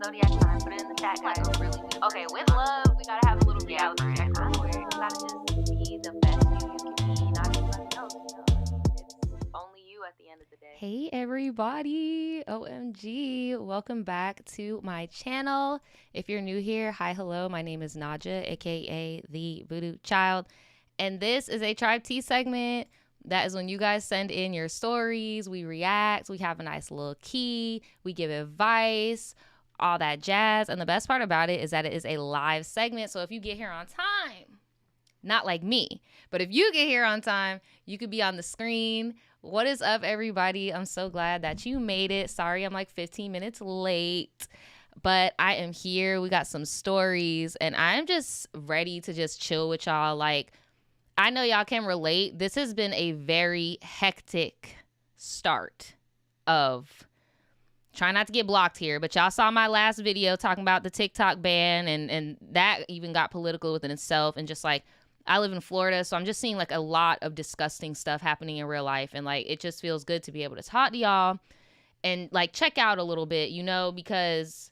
zodiac sign. Put it in the chat, guys. Like really okay, with love, we gotta have a little reality check real quick. You gotta just be the best you can be, not anybody else. It's only you at the end of the day. Hey everybody, OMG, welcome back to my channel. If you're new here, hi, hello, my name is Naja, aka the Voodoo Child, and this is a Tribe Tea segment. That is when you guys send in your stories, we react, we have a nice little key, we give advice, all that jazz. And the best part about it is that it is a live segment, so if you get here on time, not like me, but if you get here on time, you could be on the screen. What is up, everybody? I'm so glad that you made it. Sorry, I'm like 15 minutes late, but I am here. We got some stories, and I'm just ready to just chill with y'all. Like, I know y'all can relate. This has been a very hectic start of trying not to get blocked here, but y'all saw my last video talking about the TikTok ban, and that even got political within itself. And just like, I live in Florida, so I'm just seeing like a lot of disgusting stuff happening in real life. And like, it just feels good to be able to talk to y'all and like check out a little bit, you know, because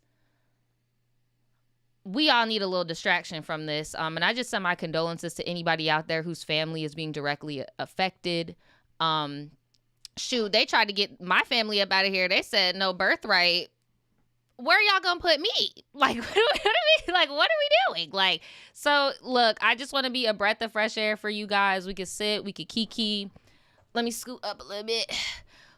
we all need a little distraction from this. And I just send my condolences to anybody out there whose family is being directly affected. Shoot, they tried to get my family up out of here. They said no birthright. Where are y'all gonna put me? Like, what are we doing? Like, so look, I just want to be a breath of fresh air for you guys. We could sit, we could kiki. Let me scoot up a little bit.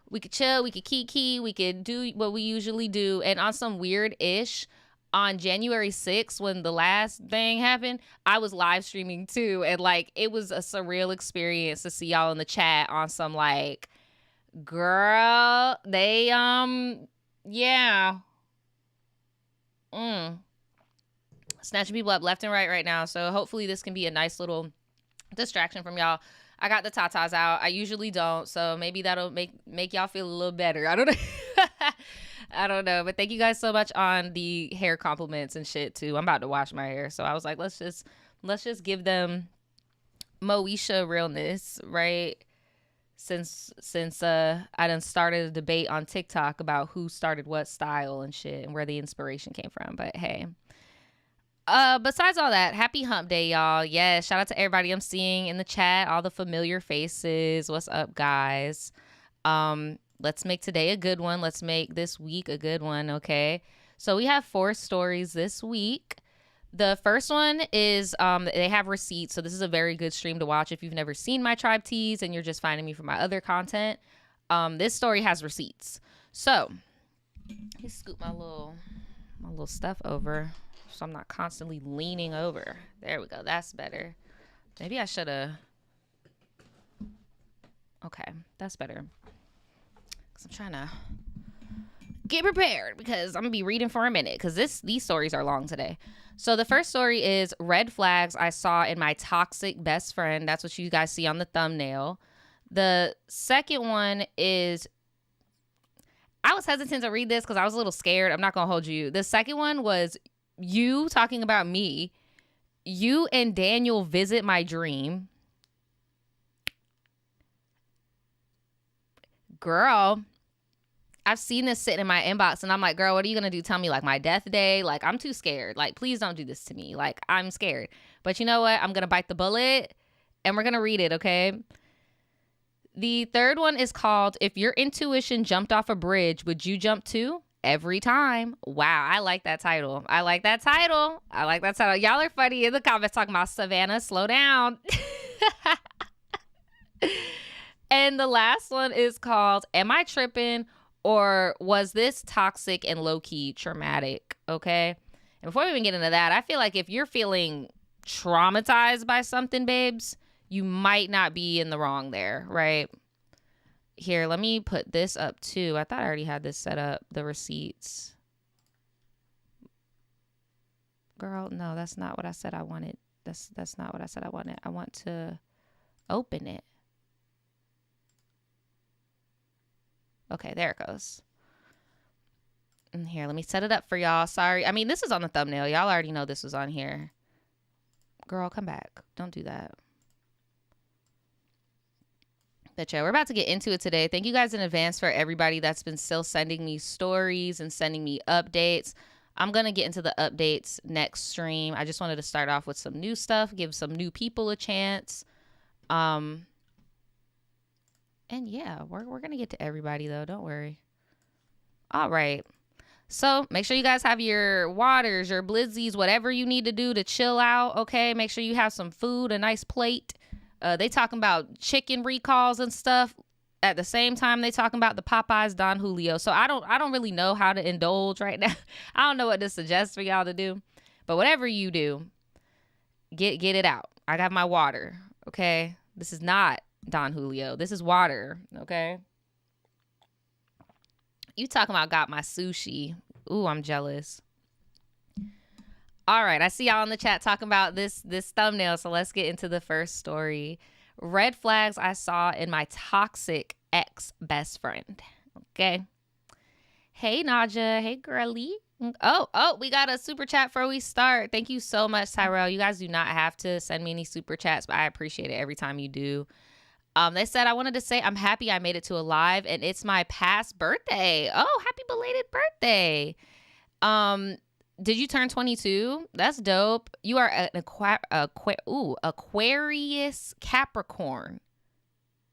We could chill, we could kiki, we could do what we usually do. And on some weird-ish, on January 6th, when the last thing happened, I was live streaming too. And like, it was a surreal experience to see y'all in the chat on some like, girl, they, yeah. Snatching people up left and right now. So hopefully this can be a nice little distraction from y'all. I got the tatas out. I usually don't, so maybe that'll make y'all feel a little better. I don't know. I don't know, but thank you guys so much on the hair compliments and shit too. I'm about to wash my hair, so I was like, let's just give them Moesha realness, right? Since I done started a debate on TikTok about who started what style and shit and where the inspiration came from. But hey, besides all that, happy hump day, y'all. Yes, shout out to everybody I'm seeing in the chat, all the familiar faces. What's up, guys? Let's make today a good one. Let's make this week a good one, okay? So we have 4 stories this week. The first one is they have receipts, so this is a very good stream to watch if you've never seen my Tribe Teas and you're just finding me for my other content. This story has receipts. So let me scoot my little stuff over so I'm not constantly leaning over. There we go. That's better. Maybe I should have. Okay, that's better. I'm trying to get prepared because I'm gonna be reading for a minute because these stories are long today. So the first story is red flags I saw in my toxic best friend. That's what you guys see on the thumbnail. The second one is, I was hesitant to read this because I was a little scared. I'm not gonna hold you. The second one was you talking about me. You and Daniel visit my dream. Girl, I've seen this sitting in my inbox and I'm like, girl, what are you going to do? Tell me like my death day? Like, I'm too scared. Like, please don't do this to me. Like, I'm scared. But you know what? I'm going to bite the bullet and we're going to read it, okay? The third one is called, If Your Intuition Jumped Off a Bridge, Would You Jump Too? Every time. Wow, I like that title. I like that title. Y'all are funny in the comments talking about Savannah, slow down. And the last one is called, Am I Trippin'? Or was this toxic and low-key traumatic, okay? And before we even get into that, I feel like if you're feeling traumatized by something, babes, you might not be in the wrong there, right? Here, let me put this up too. I thought I already had this set up, the receipts. Girl, no, that's not what I said I wanted. That's not what I said I wanted. I want to open it. Okay, there it goes. And here, let me set it up for y'all. Sorry. I mean, this is on the thumbnail. Y'all already know this was on here. Girl, come back. Don't do that. But yeah, we're about to get into it today. Thank you guys in advance for everybody that's been still sending me stories and sending me updates. I'm going to get into the updates next stream. I just wanted to start off with some new stuff, give some new people a chance. And yeah, we're going to get to everybody though. Don't worry. All right. So make sure you guys have your waters, your blizzies, whatever you need to do to chill out. Okay. Make sure you have some food, a nice plate. They talking about chicken recalls and stuff. At the same time, they talking about the Popeyes Don Julio. So I don't really know how to indulge right now. I don't know what to suggest for y'all to do. But whatever you do, get it out. I got my water. Okay. This is not Don Julio. This is water. Okay. You talking about got my sushi. Ooh, I'm jealous. All right. I see y'all in the chat talking about this thumbnail. So let's get into the first story. Red flags I saw in my toxic ex-best friend. Okay. Hey, Naja. Hey, girly. Oh, we got a super chat before we start. Thank you so much, Tyrell. You guys do not have to send me any super chats, but I appreciate it every time you do. They said, I wanted to say I'm happy I made it to a live and it's my past birthday. Oh, happy belated birthday. Did you turn 22? That's dope. You are an Aquarius Capricorn.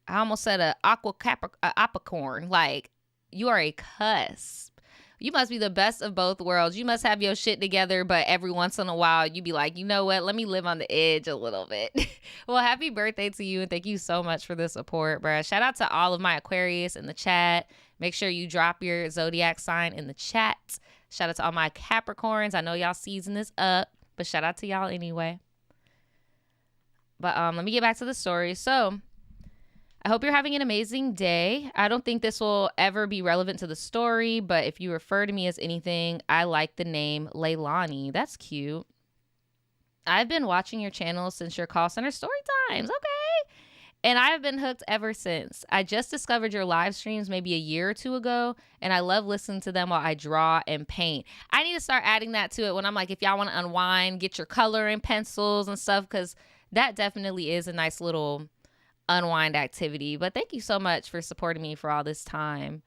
I almost said a apicorn. Like, you are a cusp. You must be the best of both worlds. You must have your shit together, but every once in a while, you be like, you know what? Let me live on the edge a little bit. Well, happy birthday to you, and thank you so much for the support, bruh. Shout out to all of my Aquarius in the chat. Make sure you drop your zodiac sign in the chat. Shout out to all my Capricorns. I know y'all season this up, but shout out to y'all anyway. But let me get back to the story. So I hope you're having an amazing day. I don't think this will ever be relevant to the story, but if you refer to me as anything, I like the name Leilani. That's cute. I've been watching your channel since your call center story times. Okay. And I've been hooked ever since. I just discovered your live streams maybe a year or two ago, and I love listening to them while I draw and paint. I need to start adding that to it when I'm like, if y'all want to unwind, get your coloring pencils and stuff, because that definitely is a nice little unwind activity. But thank you so much for supporting me for all this time.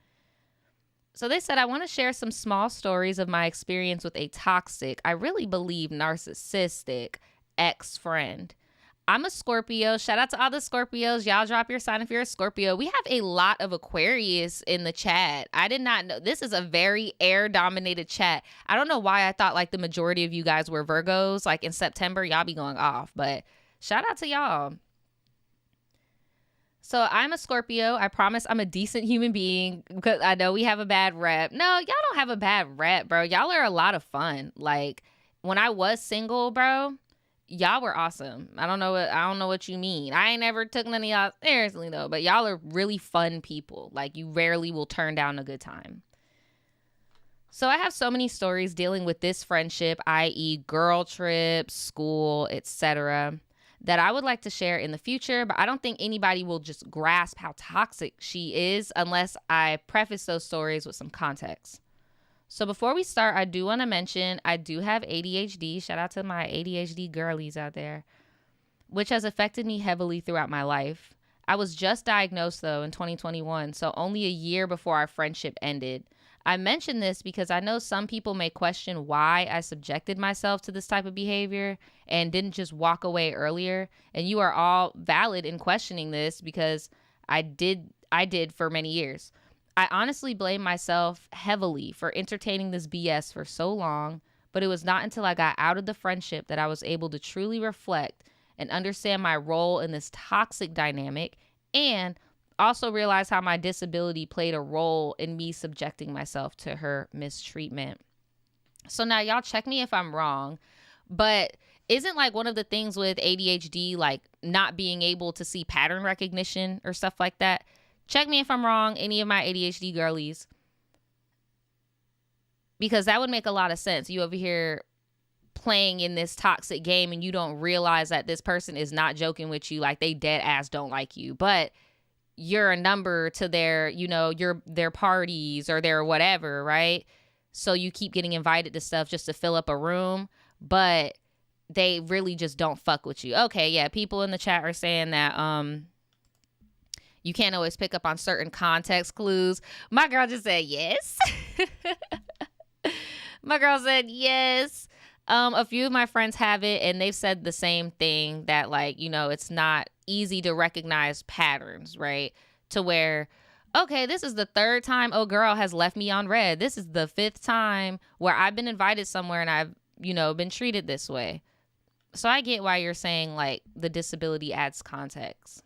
So they said, I want to share some small stories of my experience with a toxic, I really believe narcissistic ex-friend. I'm a Scorpio. Shout out to all the Scorpios. Y'all drop your sign if you're a Scorpio. We have a lot of Aquarius in the chat. I did not know. This is a very air-dominated chat. I don't know why I thought like the majority of you guys were Virgos. Like in September, y'all be going off. But shout out to y'all. So I'm a Scorpio. I promise I'm a decent human being because I know we have a bad rep. No, y'all don't have a bad rep, bro. Y'all are a lot of fun. Like when I was single, bro, y'all were awesome. I don't know what you mean. I ain't never took none of y'all seriously though, but y'all are really fun people. Like you rarely will turn down a good time. So I have so many stories dealing with this friendship, i.e. girl trips, school, etc., that I would like to share in the future, but I don't think anybody will just grasp how toxic she is unless I preface those stories with some context. So before we start, I do want to mention I do have ADHD. Shout out to my ADHD girlies out there, which has affected me heavily throughout my life. I was just diagnosed, though, in 2021, so only a year before our friendship ended. I mention this because I know some people may question why I subjected myself to this type of behavior and didn't just walk away earlier. And you are all valid in questioning this because I did for many years. I honestly blame myself heavily for entertaining this BS for so long, but it was not until I got out of the friendship that I was able to truly reflect and understand my role in this toxic dynamic and also realize how my disability played a role in me subjecting myself to her mistreatment. So now y'all check me if I'm wrong, but isn't like one of the things with ADHD, like not being able to see pattern recognition or stuff like that? Check me if I'm wrong, any of my ADHD girlies, because that would make a lot of sense. You over here playing in this toxic game and you don't realize that this person is not joking with you, like they dead ass don't like you, but you're a number to their, their parties or their whatever, right? So you keep getting invited to stuff just to fill up a room, but they really just don't fuck with you. Okay, yeah, people in the chat are saying that you can't always pick up on certain context clues. My girl just said yes. My girl said yes. A few of my friends have it, and they've said the same thing, that, like, it's not easy to recognize patterns, right? To where, okay, this is the third time oh girl has left me on red. This is the fifth time where I've been invited somewhere and I've, been treated this way. So I get why you're saying, like, the disability adds context.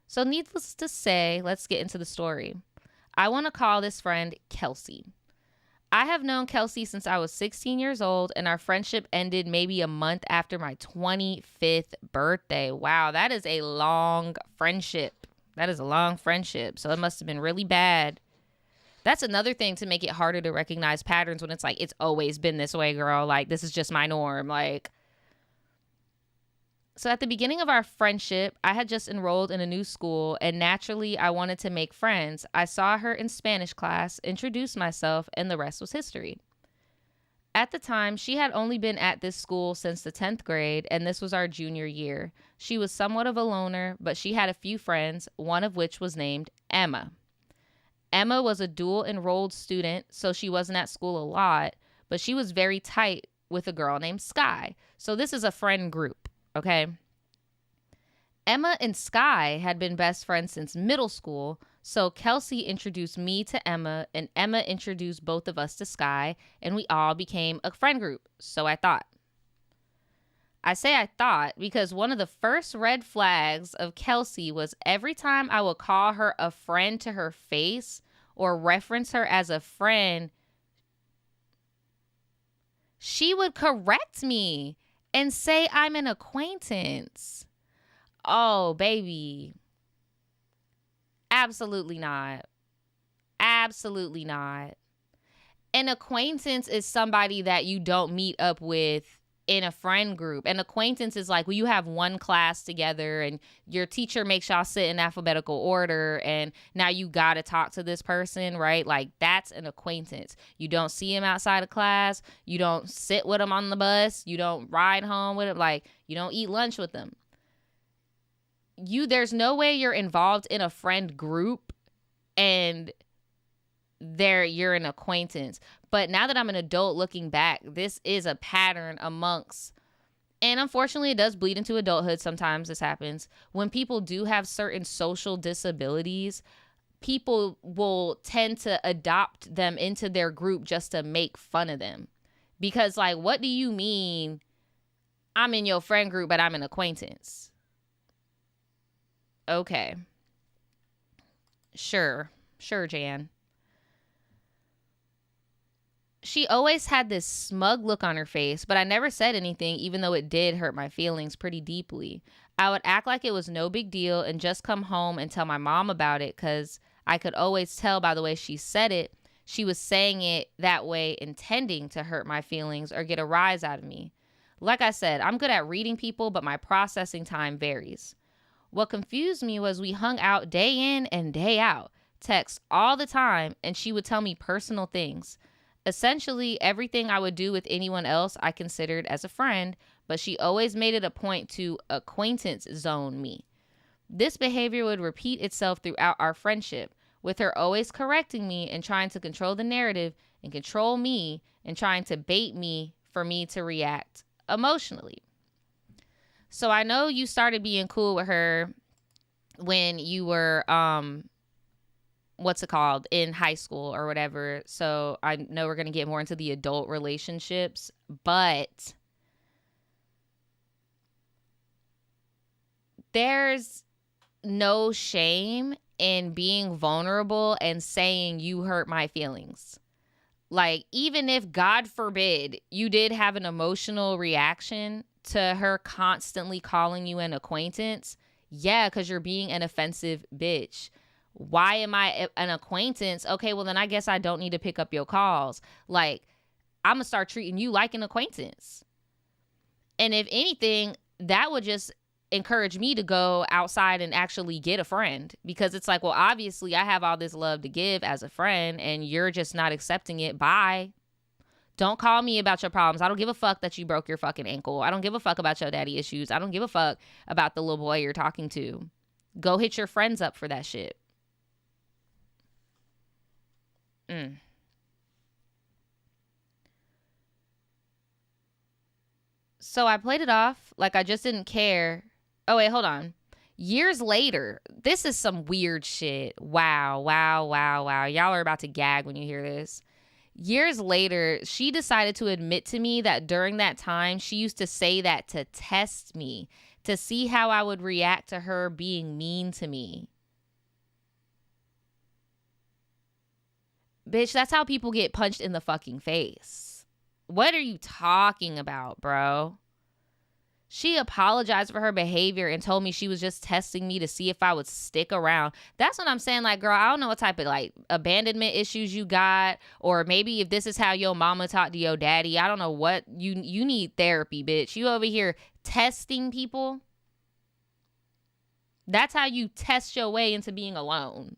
So needless to say, let's get into the story. I want to call this friend Kelsey. I have known Kelsey since I was 16 years old, and our friendship ended maybe a month after my 25th birthday. Wow, that is a long friendship. So it must have been really bad. That's another thing to make it harder to recognize patterns, when it's like, it's always been this way, girl. Like, this is just my norm. Like, so at the beginning of our friendship, I had just enrolled in a new school, and naturally I wanted to make friends. I saw her in Spanish class, introduced myself, and the rest was history. At the time, she had only been at this school since the 10th grade, and this was our junior year. She was somewhat of a loner, but she had a few friends, one of which was named Emma. Emma was a dual enrolled student, so she wasn't at school a lot, but she was very tight with a girl named Sky. So this is a friend group. Okay. Emma and Sky had been best friends since middle school, so Kelsey introduced me to Emma, and Emma introduced both of us to Sky, and we all became a friend group, so I thought. I say I thought because one of the first red flags of Kelsey was every time I would call her a friend to her face or reference her as a friend, she would correct me and say I'm an acquaintance. Oh, baby. Absolutely not. Absolutely not. An acquaintance is somebody that you don't meet up with in a friend group. An acquaintance is like, well, you have one class together and your teacher makes y'all sit in alphabetical order and now you got to talk to this person, right? Like, that's an acquaintance. You don't see him outside of class. You don't sit with him on the bus. You don't ride home with him. Like, you don't eat lunch with them. There's no way you're involved in a friend group and you're an acquaintance. But now that I'm an adult looking back, this is a pattern amongst, and unfortunately it does bleed into adulthood. Sometimes this happens when people do have certain social disabilities. People will tend to adopt them into their group just to make fun of them, because, like, what do you mean I'm in your friend group but I'm an acquaintance? Okay, sure Jan. She always had this smug look on her face, but I never said anything, even though it did hurt my feelings pretty deeply. I would act like it was no big deal and just come home and tell my mom about it, because I could always tell by the way she said it, she was saying it that way intending to hurt my feelings or get a rise out of me. Like I said, I'm good at reading people, but my processing time varies. What confused me was we hung out day in and day out, text all the time, and she would tell me personal things. Essentially, everything I would do with anyone else I considered as a friend, but she always made it a point to acquaintance zone me. This behavior would repeat itself throughout our friendship, with her always correcting me and trying to control the narrative and control me and trying to bait me for me to react emotionally. So I know you started being cool with her when you were in high school or whatever. So I know we're going to get more into the adult relationships, but there's no shame in being vulnerable and saying you hurt my feelings. Like, even if, God forbid, you did have an emotional reaction to her constantly calling you an acquaintance, yeah, because you're being an offensive bitch. Why am I an acquaintance? Okay, well, then I guess I don't need to pick up your calls. Like, I'm going to start treating you like an acquaintance. And if anything, that would just encourage me to go outside and actually get a friend, because it's like, well, obviously I have all this love to give as a friend and you're just not accepting it. Bye. Don't call me about your problems. I don't give a fuck that you broke your fucking ankle. I don't give a fuck about your daddy issues. I don't give a fuck about the little boy you're talking to. Go hit your friends up for that shit. So I played it off like I just didn't care. Oh, wait, hold on. Years later, this is some weird shit. Wow, wow, wow, wow. Y'all are about to gag when you hear this. Years later, she decided to admit to me that during that time, she used to say that to test me, to see how I would react to her being mean to me. Bitch, that's how people get punched in the fucking face. What are you talking about, bro? She apologized for her behavior and told me she was just testing me to see if I would stick around. That's what I'm saying. Like, girl, I don't know what type of like abandonment issues you got, or maybe if this is how your mama talked to your daddy. I don't know what you need therapy, bitch. You over here testing people. That's how you test your way into being alone.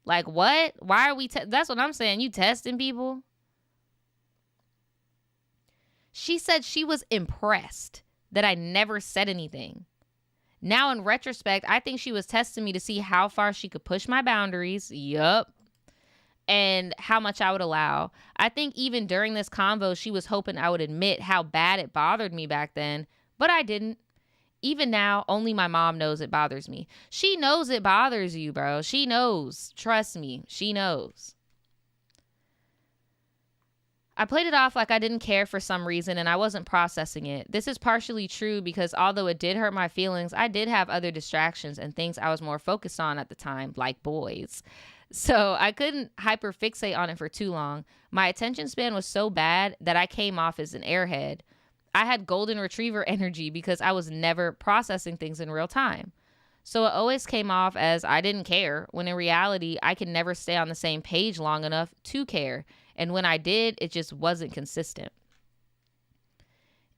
Like, what? Why are we? That's what I'm saying. You testing people? She said she was impressed that I never said anything. Now, in retrospect, I think she was testing me to see how far she could push my boundaries. Yup. And how much I would allow. I think even during this convo, she was hoping I would admit how bad it bothered me back then, but I didn't. Even now, only my mom knows it bothers me. She knows it bothers you, bro. She knows. Trust me. She knows. I played it off like I didn't care for some reason and I wasn't processing it. This is partially true because although it did hurt my feelings, I did have other distractions and things I was more focused on at the time, like boys. So I couldn't hyperfixate on it for too long. My attention span was so bad that I came off as an airhead. I had golden retriever energy because I was never processing things in real time. So it always came off as I didn't care, when in reality, I could never stay on the same page long enough to care. And when I did, it just wasn't consistent.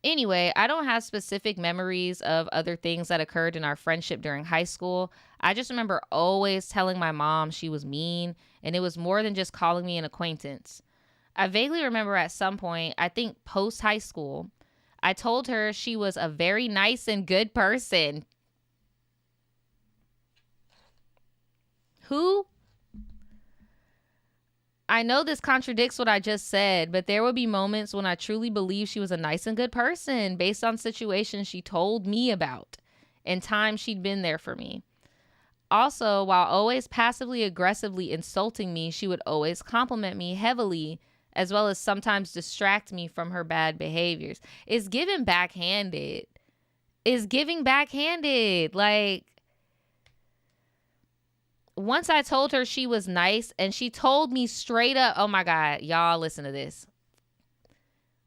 Anyway, I don't have specific memories of other things that occurred in our friendship during high school. I just remember always telling my mom she was mean, and it was more than just calling me an acquaintance. I vaguely remember at some point, I think post high school, I told her she was a very nice and good person. Who? I know this contradicts what I just said, but there would be moments when I truly believe she was a nice and good person based on situations she told me about and times she'd been there for me. Also, while always passively aggressively insulting me, she would always compliment me heavily, as well as sometimes distract me from her bad behaviors. It's giving backhanded. It's giving backhanded. Like, once I told her she was nice and she told me straight up, oh my God, y'all listen to this.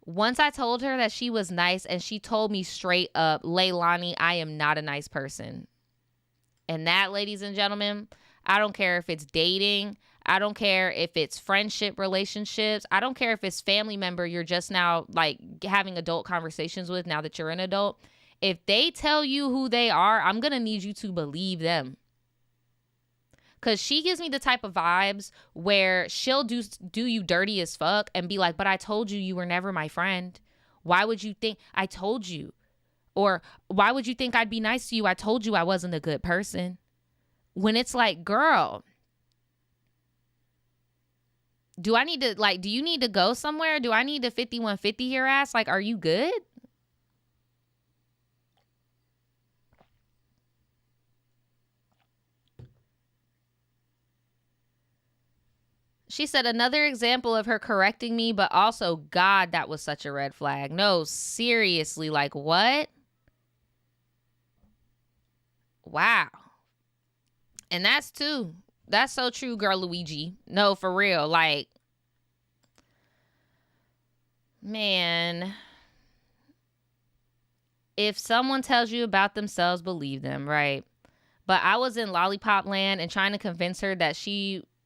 Once I told her that she was nice and she told me straight up, Leilani, I am not a nice person. And that, ladies and gentlemen, I don't care if it's dating. I don't care if it's friendship relationships. I don't care if it's family member you're just now like having adult conversations with now that you're an adult. If they tell you who they are, I'm going to need you to believe them. Because she gives me the type of vibes where she'll do you dirty as fuck and be like, but I told you you were never my friend. Why would you think I told you? Or why would you think I'd be nice to you? I told you I wasn't a good person. When it's like, girl, do you need to go somewhere? Do I need to 5150 your ass? Like, are you good? She said another example of her correcting me, but also, God, that was such a red flag. No, seriously, like what? Wow. And that's so true, girl Luigi. No, for real. Like, man, if someone tells you about themselves, believe them, right? But I was in lollipop land and trying to convince her that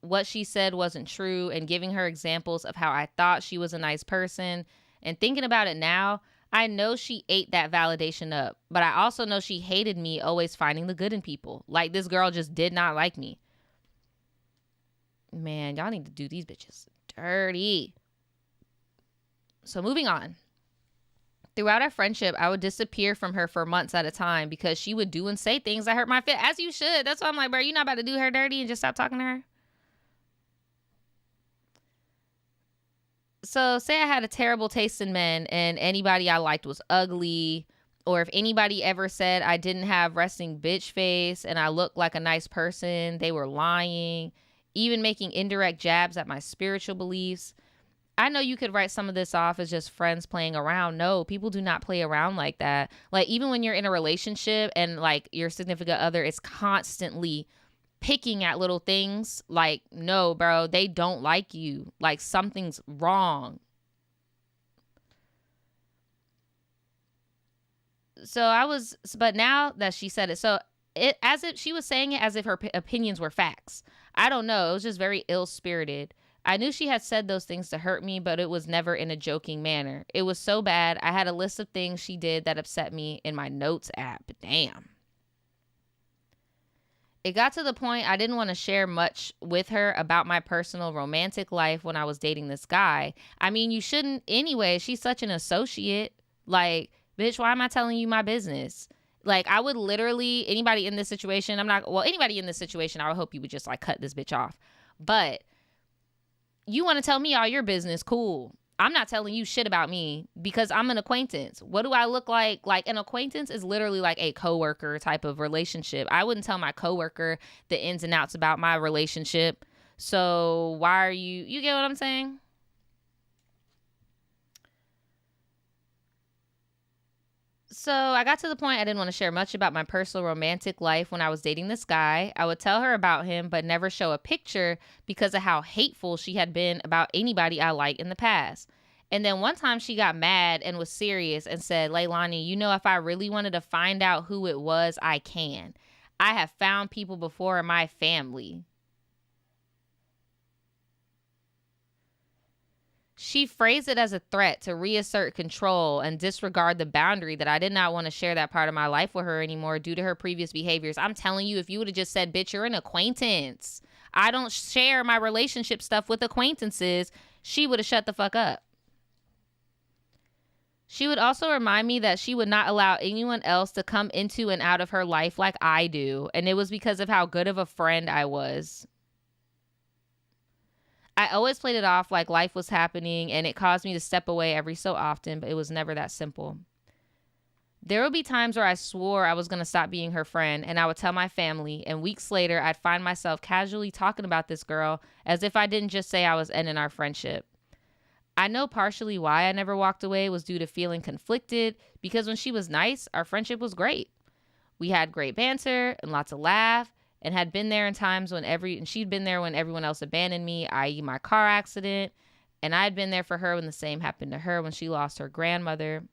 what she said wasn't true and giving her examples of how I thought she was a nice person. And thinking about it now, I know she ate that validation up, but I also know she hated me always finding the good in people. Like, this girl just did not like me. Man, y'all need to do these bitches dirty. So moving on. Throughout our friendship, I would disappear from her for months at a time because she would do and say things that hurt my feelings. As you should. That's why I'm like, bro, you not about to do her dirty and just stop talking to her? So say I had a terrible taste in men and anybody I liked was ugly, or if anybody ever said I didn't have resting bitch face and I looked like a nice person, they were lying, even making indirect jabs at my spiritual beliefs. I know you could write some of this off as just friends playing around. No, people do not play around like that. Like, even when you're in a relationship and like your significant other is constantly picking at little things, like, no, bro, they don't like you. Like, something's wrong. But now that she said it, so it, as if she was saying it as if her opinions were facts. I don't know. It was just very ill-spirited. I knew she had said those things to hurt me, but it was never in a joking manner. It was so bad. I had a list of things she did that upset me in my notes app. Damn. It got to the point I didn't want to share much with her about my personal romantic life when I was dating this guy. I mean, you shouldn't anyway. She's such an associate. Like, bitch, why am I telling you my business? Like, I would literally, anybody in this situation, anybody in this situation, I would hope you would just like cut this bitch off. But you want to tell me all your business, cool. I'm not telling you shit about me because I'm an acquaintance. What do I look like? Like, an acquaintance is literally like a coworker type of relationship. I wouldn't tell my coworker the ins and outs about my relationship. So why are you get what I'm saying? So I got to the point I didn't want to share much about my personal romantic life when I was dating this guy. I would tell her about him, but never show a picture because of how hateful she had been about anybody I liked in the past. And then one time she got mad and was serious and said, Leilani, you know, if I really wanted to find out who it was, I can. I have found people before in my family. She phrased it as a threat to reassert control and disregard the boundary that I did not want to share that part of my life with her anymore due to her previous behaviors. I'm telling you, if you would have just said, bitch, you're an acquaintance. I don't share my relationship stuff with acquaintances. She would have shut the fuck up. She would also remind me that she would not allow anyone else to come into and out of her life like I do. And it was because of how good of a friend I was. I always played it off like life was happening and it caused me to step away every so often, but it was never that simple. There would be times where I swore I was going to stop being her friend and I would tell my family, and weeks later I'd find myself casually talking about this girl as if I didn't just say I was ending our friendship. I know partially why I never walked away was due to feeling conflicted because when she was nice, our friendship was great. We had great banter and lots of laugh. And had been there in times when she'd been there when everyone else abandoned me, i.e. my car accident. And I'd been there for her when the same happened to her when she lost her grandmother.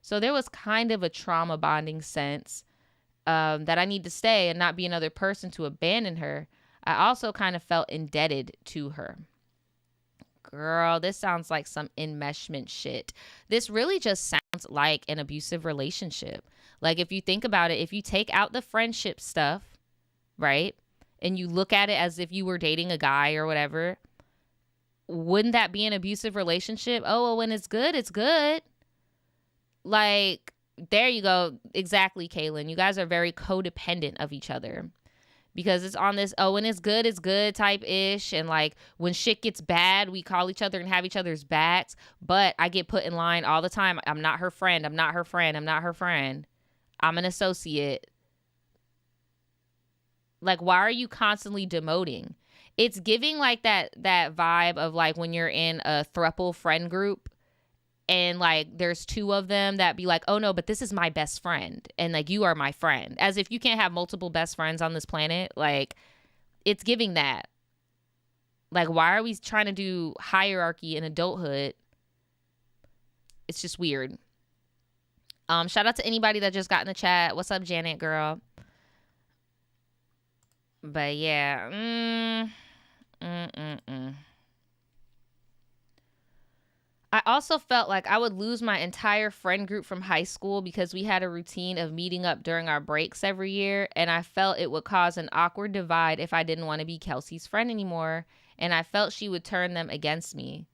So there was kind of a trauma bonding sense that I need to stay and not be another person to abandon her. I also kind of felt indebted to her. Girl, this sounds like some enmeshment shit. This really just sounds like an abusive relationship. Like, if you think about it, if you take out the friendship stuff, right? And you look at it as if you were dating a guy or whatever, wouldn't that be an abusive relationship? Oh, well, when it's good, it's good. Like, there you go. Exactly, Kaylin. You guys are very codependent of each other because it's on this, oh, when it's good type ish. And like, when shit gets bad, we call each other and have each other's backs. But I get put in line all the time. I'm not her friend. I'm not her friend. I'm not her friend. I'm an associate. Like, why are you constantly demoting? It's giving like that vibe of like when you're in a throuple friend group and like there's two of them that be like, oh no, but this is my best friend. And like, you are my friend. As if you can't have multiple best friends on this planet. Like, it's giving that. Like, why are we trying to do hierarchy in adulthood? It's just weird. Shout out to anybody that just got in the chat. What's up, Janet girl? But yeah, I also felt like I would lose my entire friend group from high school because we had a routine of meeting up during our breaks every year, and I felt it would cause an awkward divide if I didn't want to be Kelsey's friend anymore, and I felt she would turn them against me.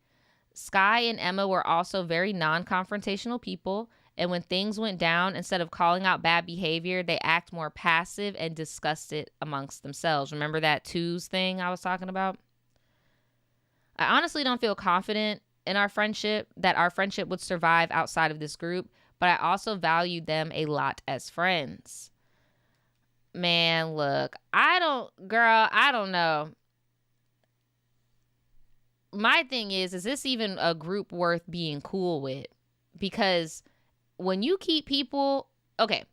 Sky and Emma were also very non-confrontational people, and when things went down, instead of calling out bad behavior, they act more passive and discussed it amongst themselves. Remember that twos thing I was talking about? I honestly don't feel confident in our friendship that our friendship would survive outside of this group, but I also valued them a lot as friends. Man, look, I don't know. My thing is this even a group worth being cool with? Because when you keep people, okay,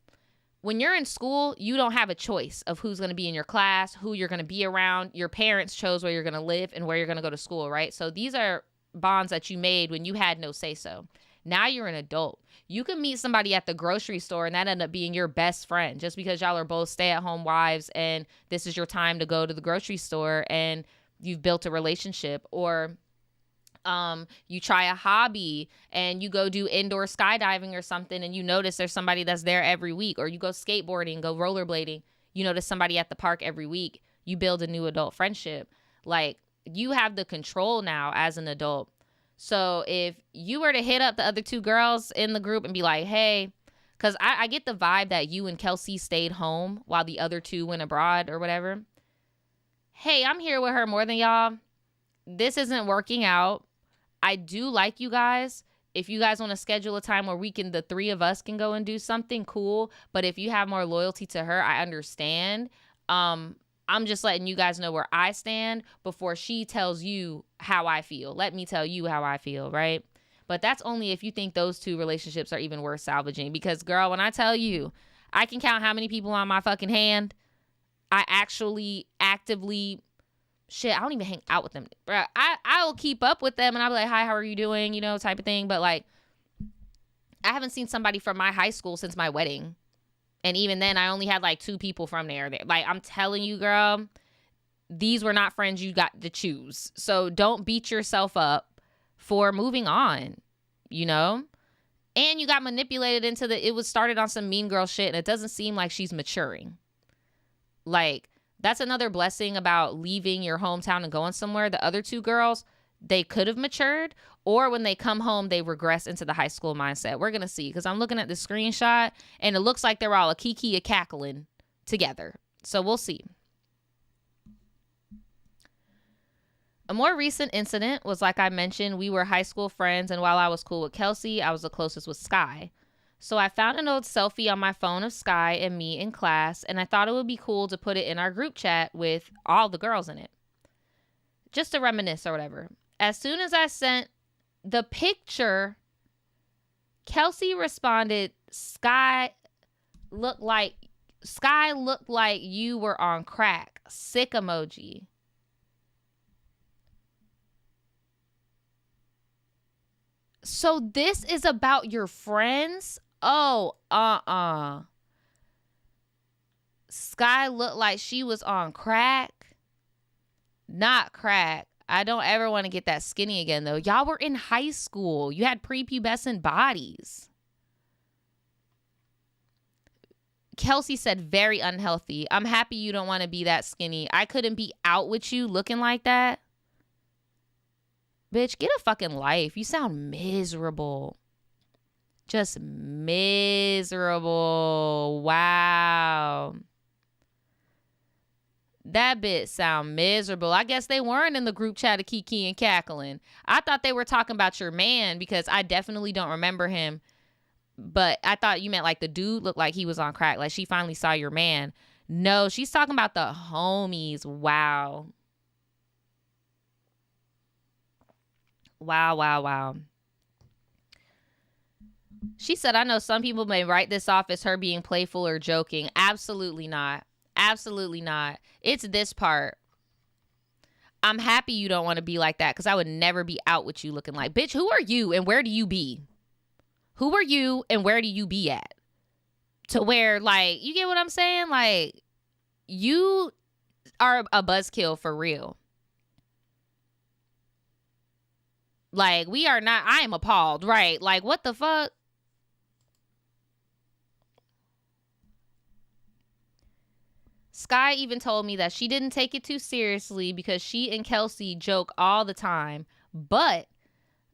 when you're in school, you don't have a choice of who's going to be in your class, who you're going to be around. Your parents chose where you're going to live and where you're going to go to school, right? So these are bonds that you made when you had no say-so. Now you're an adult. You can meet somebody at the grocery store and that end up being your best friend just because y'all are both stay-at-home wives and this is your time to go to the grocery store and you've built a relationship. Or you try a hobby and you go do indoor skydiving or something and you notice there's somebody that's there every week. Or you go skateboarding, go rollerblading, you notice somebody at the park every week. You build a new adult friendship. Like, you have the control now as an adult. So if you were to hit up the other two girls in the group and be like, hey, because I get the vibe that you and Kelsey stayed home while the other two went abroad or whatever. Hey, I'm here with her more than y'all. This isn't working out. I do like you guys. If you guys want to schedule a time where the three of us can go and do something, cool. But if you have more loyalty to her, I understand. I'm just letting you guys know where I stand before she tells you how I feel. Let me tell you how I feel, right? But that's only if you think those two relationships are even worth salvaging. Because, girl, when I tell you, I can count how many people on my fucking hand I actually actively, I don't even hang out with them. Bro, I will keep up with them and I'll be like, hi, how are you doing? You know, type of thing. But, like, I haven't seen somebody from my high school since my wedding. And even then, I only had like 2 people from there. Like, I'm telling you, girl, these were not friends you got to choose. So don't beat yourself up for moving on, you know? And you got manipulated into it was started on some mean girl shit. And it doesn't seem like she's maturing. Like, that's another blessing about leaving your hometown and going somewhere. The other 2 girls, they could have matured, or when they come home, they regress into the high school mindset. We're going to see, because I'm looking at the screenshot, and it looks like they're all a kiki, a cackling together. So we'll see. A more recent incident was, like I mentioned, we were high school friends, and while I was cool with Kelsey, I was the closest with Sky. So I found an old selfie on my phone of Sky and me in class, and I thought it would be cool to put it in our group chat with all the girls in it, just to reminisce or whatever. As soon as I sent the picture, Kelsey responded, Sky looked like you were on crack. Sick emoji. So this is about your friends? Oh, Sky looked like she was on crack. Not crack. I don't ever want to get that skinny again, though. Y'all were in high school. You had prepubescent bodies. Kelsey said, very unhealthy. I'm happy you don't want to be that skinny. I couldn't be out with you looking like that. Bitch, get a fucking life. You sound miserable. Just miserable. Wow. That bitch sound miserable. I guess they weren't in the group chat of Kiki and cackling. I thought they were talking about your man because I definitely don't remember him. But I thought you meant like the dude looked like he was on crack. Like she finally saw your man. No, she's talking about the homies. Wow. Wow. She said, I know some people may write this off as her being playful or joking. Absolutely not. Absolutely not. It's this part. I'm happy you don't want to be like that because I would never be out with you looking like, bitch, who are you and where do you be? Who are you and where do you be at? To where, like, you get what I'm saying? Like, you are a buzzkill for real. Like, we are not, I am appalled, right? Like, what the fuck? Sky even told me that she didn't take it too seriously because she and Kelsey joke all the time. But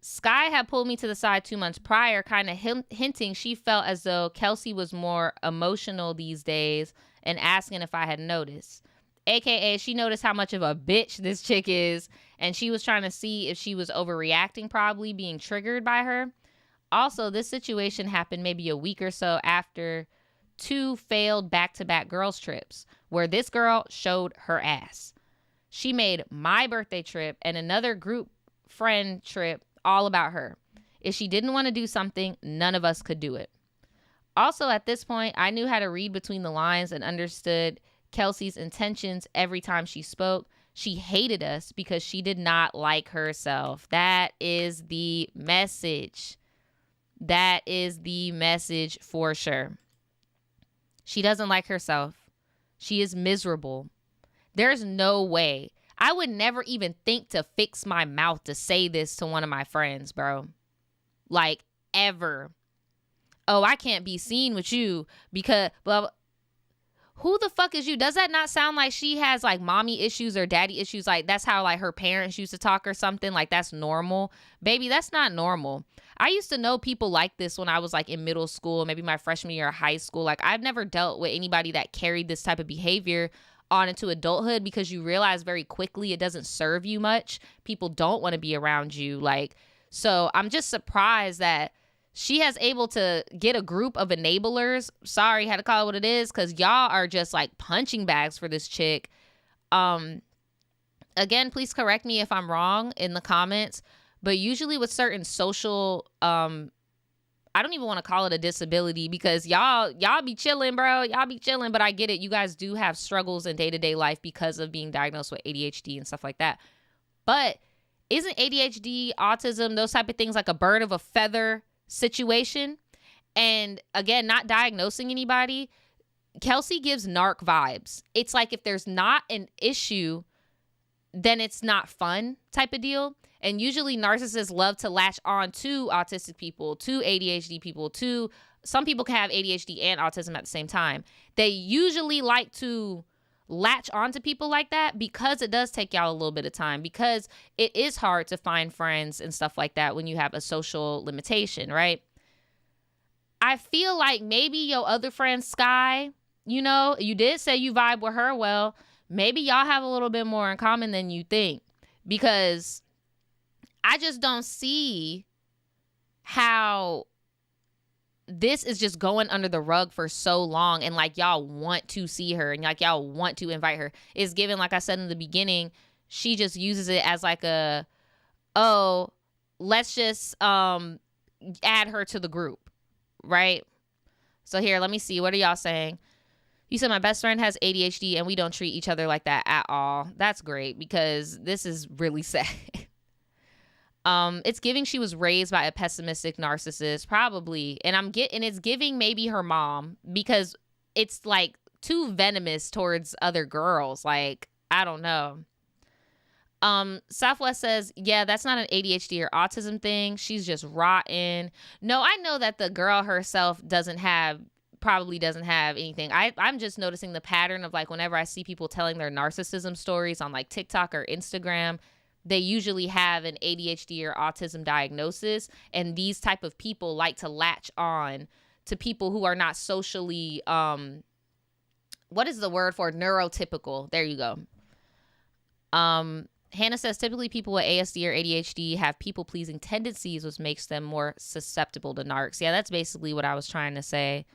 Sky had pulled me to the side 2 months prior, kind of hinting she felt as though Kelsey was more emotional these days and asking if I had noticed. AKA she noticed how much of a bitch this chick is, and she was trying to see if she was overreacting, probably being triggered by her. Also, this situation happened maybe a week or so after 2 failed back-to-back girls trips where this girl showed her ass. She made my birthday trip and another group friend trip all about her. If she didn't want to do something, none of us could do it. Also, at this point, I knew how to read between the lines and understood Kelsey's intentions every time she spoke. She hated us because she did not like herself. That is the message. That is the message for sure. She doesn't like herself. She is miserable. There's no way. I would never even think to fix my mouth to say this to one of my friends, bro. Like, ever. Oh, I can't be seen with you because blah, blah. Who the fuck is you? Does that not sound like she has like mommy issues or daddy issues? Like that's how like her parents used to talk or something. Like that's normal. Baby, that's not normal. I used to know people like this when I was like in middle school, maybe my freshman year of high school. Like I've never dealt with anybody that carried this type of behavior on into adulthood because you realize very quickly it doesn't serve you much. People don't want to be around you. Like, so I'm just surprised that she has able to get a group of enablers. Sorry, had to call it what it is because y'all are just like punching bags for this chick. Again, please correct me if I'm wrong in the comments, but usually with certain social, I don't even want to call it a disability because y'all be chilling, bro. Y'all be chilling, but I get it. You guys do have struggles in day-to-day life because of being diagnosed with ADHD and stuff like that. But isn't ADHD, autism, those type of things like a bird of a feather situation? And again, not diagnosing anybody, Kelsey gives narc vibes. It's like if there's not an issue, then it's not fun type of deal. And usually narcissists love to latch on to autistic people, to ADHD people, to some people can have ADHD and autism at the same time. They usually like to latch onto people like that because it does take y'all a little bit of time, because it is hard to find friends and stuff like that when you have a social limitation, right? I feel like maybe your other friend Sky, you know, you did say you vibe with her well. Maybe y'all have a little bit more in common than you think, because I just don't see how this is just going under the rug for so long, and like y'all want to see her and like y'all want to invite her. It's given, like I said in the beginning, she just uses it as like a, oh, let's just add her to the group, right? So here, let me see, what are y'all saying? You said my best friend has ADHD and we don't treat each other like that at all. That's great, because this is really sad. It's giving she was raised by a pessimistic narcissist, probably. And it's giving maybe her mom, because it's like too venomous towards other girls. Like, I don't know. Southwest says, yeah, that's not an ADHD or autism thing. She's just rotten. No, I know that the girl herself probably doesn't have anything. I'm just noticing the pattern of like whenever I see people telling their narcissism stories on like TikTok or Instagram, they usually have an ADHD or autism diagnosis, and these type of people like to latch on to people who are not socially, what is the word for neurotypical? There you go. Hannah says, typically people with ASD or ADHD have people-pleasing tendencies, which makes them more susceptible to narcs. Yeah, that's basically what I was trying to say.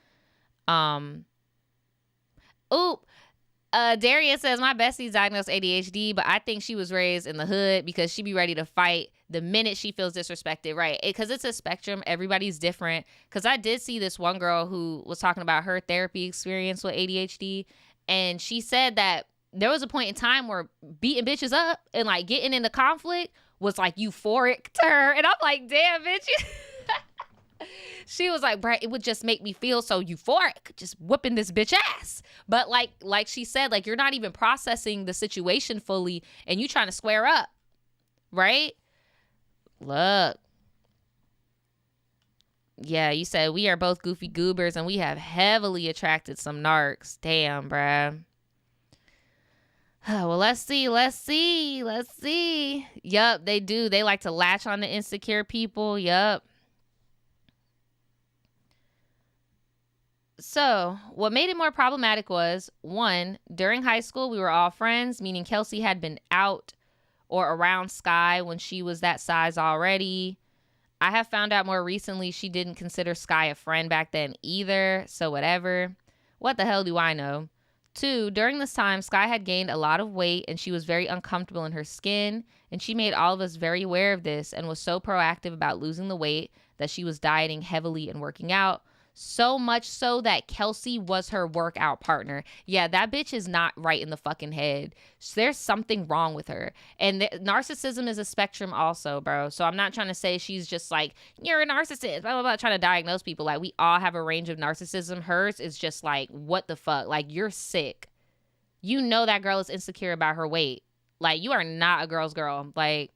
Darius says, my bestie's diagnosed ADHD, but I think she was raised in the hood because she be ready to fight the minute she feels disrespected, right? Because it's a spectrum. Everybody's different. Because I did see this one girl who was talking about her therapy experience with ADHD, and she said that there was a point in time where beating bitches up and like getting into conflict was like euphoric to her. And I'm like, damn, bitch. She was like, bruh, it would just make me feel so euphoric, just whooping this bitch ass. But like she said, like, you're not even processing the situation fully and you trying to square up, right? Look. Yeah, you said we are both goofy goobers and we have heavily attracted some narcs. Damn, bruh. Well, let's see. Yup, they do. They like to latch on to insecure people. Yup. So, what made it more problematic was, one, during high school, we were all friends, meaning Kelsey had been out or around Sky when she was that size already. I have found out more recently she didn't consider Sky a friend back then either, so whatever. What the hell do I know? Two, during this time, Sky had gained a lot of weight and she was very uncomfortable in her skin, and she made all of us very aware of this and was so proactive about losing the weight that she was dieting heavily and working out. So much so that Kelsey was her workout partner. Yeah, that bitch is not right in the fucking head. There's something wrong with her. And narcissism is a spectrum also, bro. So I'm not trying to say she's just like, you're a narcissist, blah, blah, blah, trying to diagnose people. Like, we all have a range of narcissism. Hers is just like, what the fuck? Like, you're sick. You know that girl is insecure about her weight. Like, you are not a girl's girl. Like,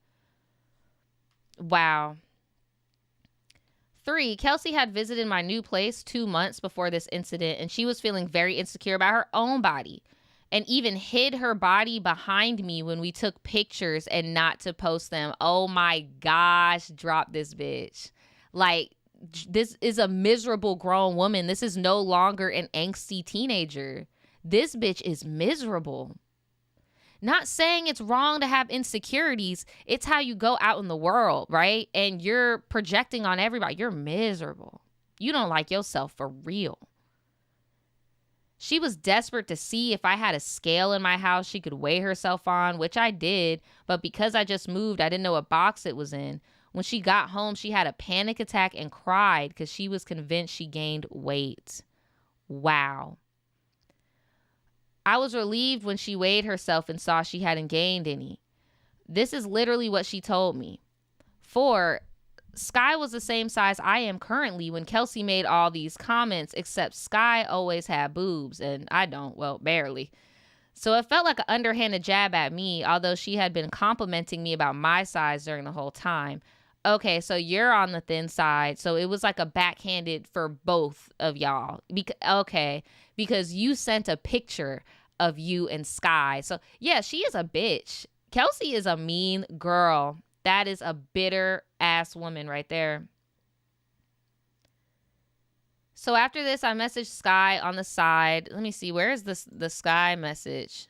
wow. 3, Kelsey had visited my new place 2 months before this incident, and she was feeling very insecure about her own body and even hid her body behind me when we took pictures and not to post them. Oh my gosh, drop this bitch. Like, this is a miserable grown woman. This is no longer an angsty teenager. This bitch is miserable. Not saying it's wrong to have insecurities. It's how you go out in the world, right? And you're projecting on everybody. You're miserable. You don't like yourself for real. She was desperate to see if I had a scale in my house she could weigh herself on, which I did. But because I just moved, I didn't know what box it was in. When she got home, she had a panic attack and cried because she was convinced she gained weight. Wow. I was relieved when she weighed herself and saw she hadn't gained any. This is literally what she told me. 4, Sky was the same size I am currently when Kelsey made all these comments, except Sky always had boobs and I don't, well, barely. So it felt like an underhanded jab at me, although she had been complimenting me about my size during the whole time. Okay, so you're on the thin side. So it was like a backhanded for both of y'all. Because you sent a picture of you and Sky. So yeah, she is a bitch. Kelsey is a mean girl. That is a bitter ass woman right there. So after this, I messaged Sky on the side. Let me see. Where is the Sky message?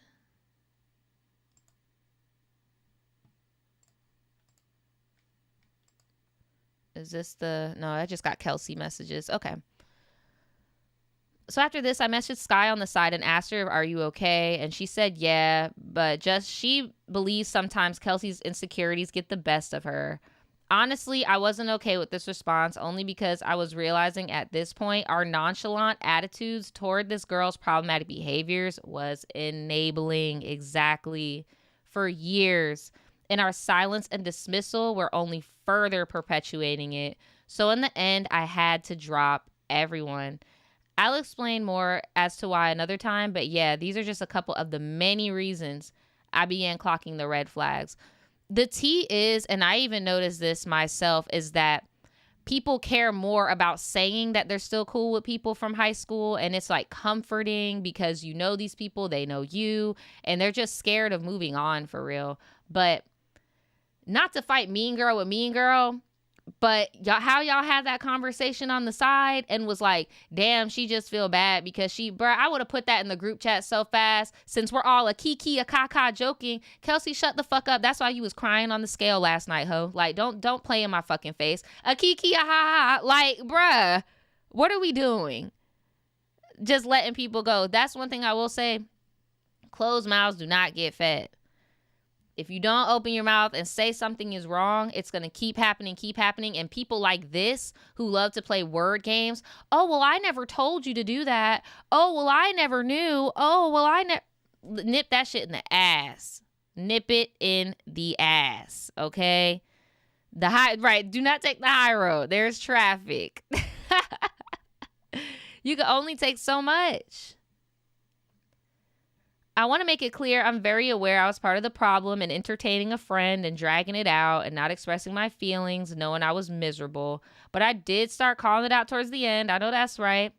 Is this the... No, I just got Kelsey messages. Okay. So after this, I messaged Sky on the side and asked her, are you okay? And she said, yeah, but just she believes sometimes Kelsey's insecurities get the best of her. Honestly, I wasn't okay with this response only because I was realizing at this point our nonchalant attitudes toward this girl's problematic behaviors was enabling exactly for years. And our silence and dismissal were only further perpetuating it. So in the end, I had to drop everyone. I'll explain more as to why another time, but yeah, these are just a couple of the many reasons I began clocking the red flags. The tea is, and I even noticed this myself, is that people care more about saying that they're still cool with people from high school, and it's like comforting because you know these people, they know you, and they're just scared of moving on for real. But not to fight mean girl with mean girl, but how y'all had that conversation on the side and was like, damn, she just feel bad because I would have put that in the group chat so fast. Since we're all a kiki, a kaka joking, Kelsey, shut the fuck up. That's why you was crying on the scale last night, ho. Like, don't play in my fucking face. A kiki, a ha ha. Like, bruh, what are we doing? Just letting people go. That's one thing I will say. Closed mouths do not get fed. If you don't open your mouth and say something is wrong, it's going to keep happening. And people like this who love to play word games. Oh, well, I never told you to do that. Oh, well, I never knew. Oh, well, nip that shit in the ass. Nip it in the ass. Okay. Right. Do not take the high road. There's traffic. You can only take so much. I want to make it clear I'm very aware I was part of the problem in entertaining a friend and dragging it out and not expressing my feelings, knowing I was miserable. But I did start calling it out towards the end. I know that's right.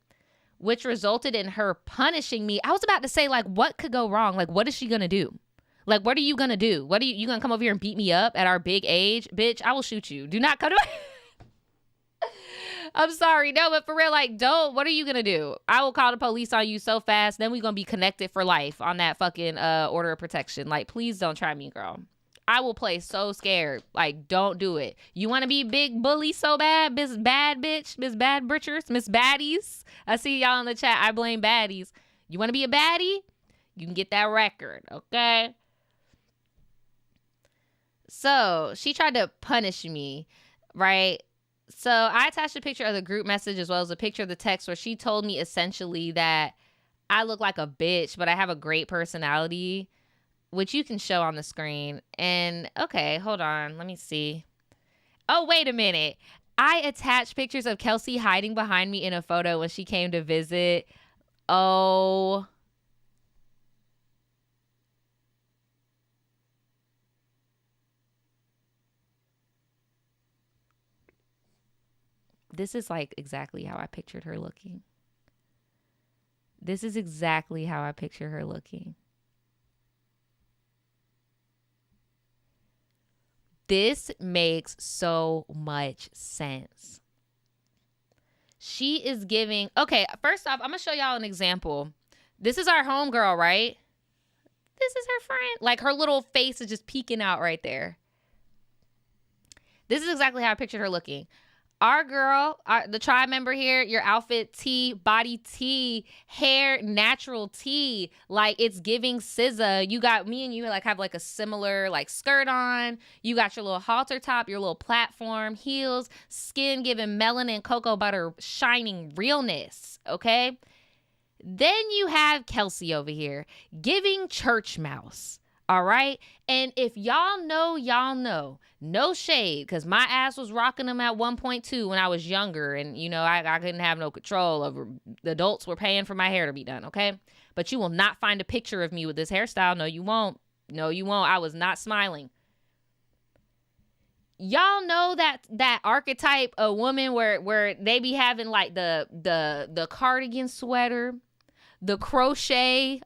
Which resulted in her punishing me. I was about to say, like, what could go wrong? Like, what is she going to do? Like, what are you going to do? You going to come over here and beat me up at our big age? Bitch, I will shoot you. Do not come to I'm sorry. No, but for real, like, don't. What are you gonna do? I will call the police on you so fast. Then we gonna be connected for life on that fucking order of protection. Like, please don't try me, girl. I will play so scared. Like, don't do it. You want to be big bully so bad, Miss Bad Bitch, Miss Bad Britchers, Miss Baddies. I see y'all in the chat. I blame baddies. You want to be a baddie? You can get that record, okay? So she tried to punish me, right? So I attached a picture of the group message as well as a picture of the text where she told me essentially that I look like a bitch, but I have a great personality, which you can show on the screen. And okay, hold on. Let me see. Oh, wait a minute. I attached pictures of Kelsey hiding behind me in a photo when she came to visit. Oh. This is like exactly how I pictured her looking. This is exactly how I picture her looking. This makes so much sense. She is giving... Okay, first off, I'm going to show y'all an example. This is our homegirl, right? This is her friend. Like, her little face is just peeking out right there. This is exactly how I pictured her looking. Our girl, the tribe member here, your outfit T, body T, hair natural T, like it's giving SZA. You got me and you like have like a similar like skirt on. You got your little halter top, your little platform, heels, skin giving melanin, cocoa butter, shining realness, okay? Then you have Kelsey over here giving church mouse. All right. And if y'all know, no shade, because my ass was rocking them at 1.2 when I was younger. And, you know, I couldn't have no control over the adults were paying for my hair to be done. OK, but you will not find a picture of me with this hairstyle. No, you won't. No, you won't. I was not smiling. Y'all know that archetype of woman where they be having like the cardigan sweater, the crochet,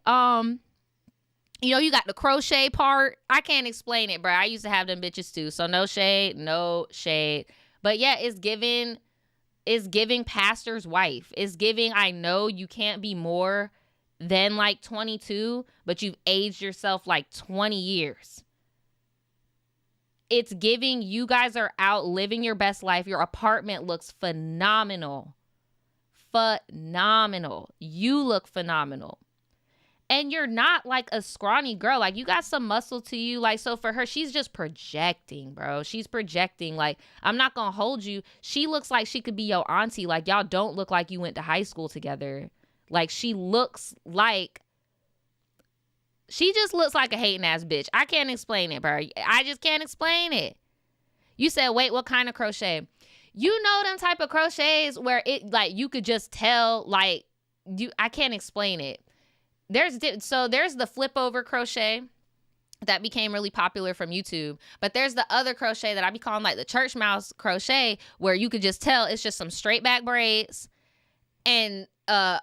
you know, you got the crochet part. I can't explain it, bro. I used to have them bitches too. So no shade, no shade. But yeah, it's giving pastor's wife. It's giving, I know you can't be more than like 22, but you've aged yourself like 20 years. It's giving you guys are out living your best life. Your apartment looks phenomenal. Phenomenal. You look phenomenal. And you're not like a scrawny girl. Like you got some muscle to you. Like, so for her, she's just projecting, bro. She's projecting. Like, I'm not going to hold you. She looks like she could be your auntie. Like, y'all don't look like you went to high school together. Like, she just looks like a hating ass bitch. I can't explain it, bro. I just can't explain it. You said, wait, what kind of crochet? You know them type of crochets where it, like, you could just tell, like, I can't explain it. There's the flip over crochet that became really popular from YouTube, but there's the other crochet that I be calling like the church mouse crochet, where you could just tell it's just some straight back braids and a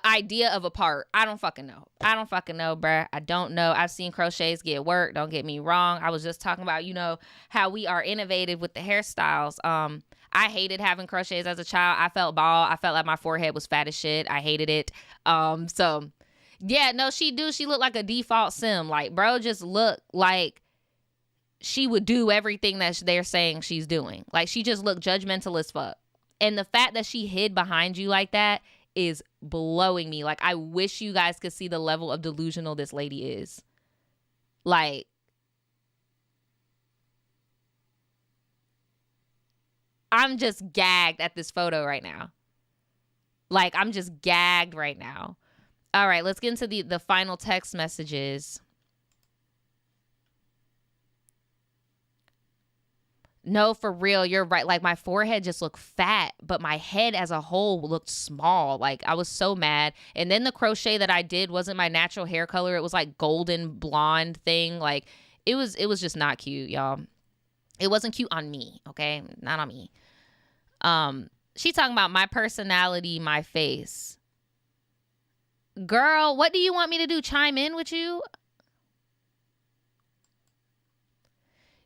idea of a part. I don't fucking know, bruh. I don't know. I've seen crochets get work. Don't get me wrong. I was just talking about, you know, how we are innovative with the hairstyles. I hated having crochets as a child. I felt bald. I felt like my forehead was fat as shit. I hated it. So yeah, no, she looked like a default sim. Like, bro, just look like she would do everything that they're saying she's doing. Like, she just looked judgmental as fuck. And the fact that she hid behind you like that is blowing me. Like, I wish you guys could see the level of delusional this lady is. Like, I'm just gagged at this photo right now. Like, I'm just gagged right now. All right, let's get into the final text messages. No, for real, you're right. Like, my forehead just looked fat, but my head as a whole looked small. Like, I was so mad. And then the crochet that I did wasn't my natural hair color. It was like golden blonde thing. Like, it was just not cute, y'all. It wasn't cute on me, okay? Not on me. She talking about my personality, my face. Girl, what do you want me to do? Chime in with you?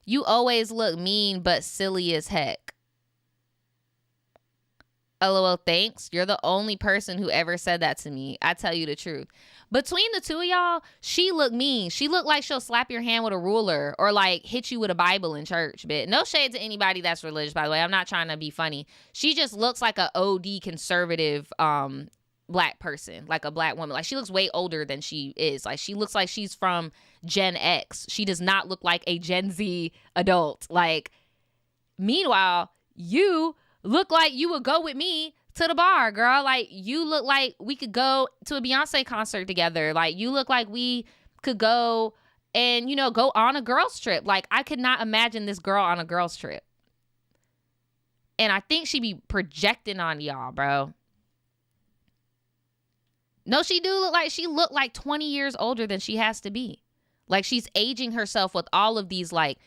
You always look mean but silly as heck. LOL, thanks. You're the only person who ever said that to me. I tell you the truth. Between the two of y'all, she look mean. She look like she'll slap your hand with a ruler or like hit you with a Bible in church. But no shade to anybody that's religious, by the way. I'm not trying to be funny. She just looks like a OD conservative black person, like a black woman. Like she looks way older than she is. Like she looks like she's from Gen X. She does not look like a Gen Z adult. Like, meanwhile, you look like you would go with me to the bar, girl. Like, you look like we could go to a Beyonce concert together. Like, you look like we could go and, you know, go on a girls trip. Like, I could not imagine this girl on a girls trip. And I think she be projecting on y'all, bro. No, she look like 20 years older than she has to be. Like, she's aging herself with all of these, like,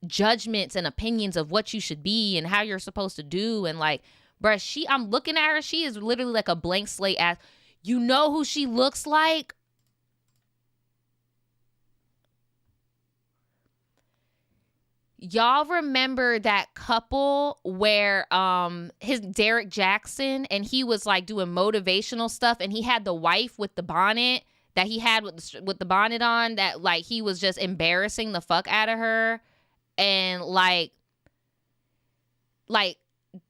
judgments and opinions of what you should be and how you're supposed to do. And like, bruh, I'm looking at her, she is literally like a blank slate ass. You know who she looks like? Y'all remember that couple where his Derek Jackson, and he was like doing motivational stuff, and he had the wife with the bonnet that he had with the bonnet on, that like he was just embarrassing the fuck out of her. And like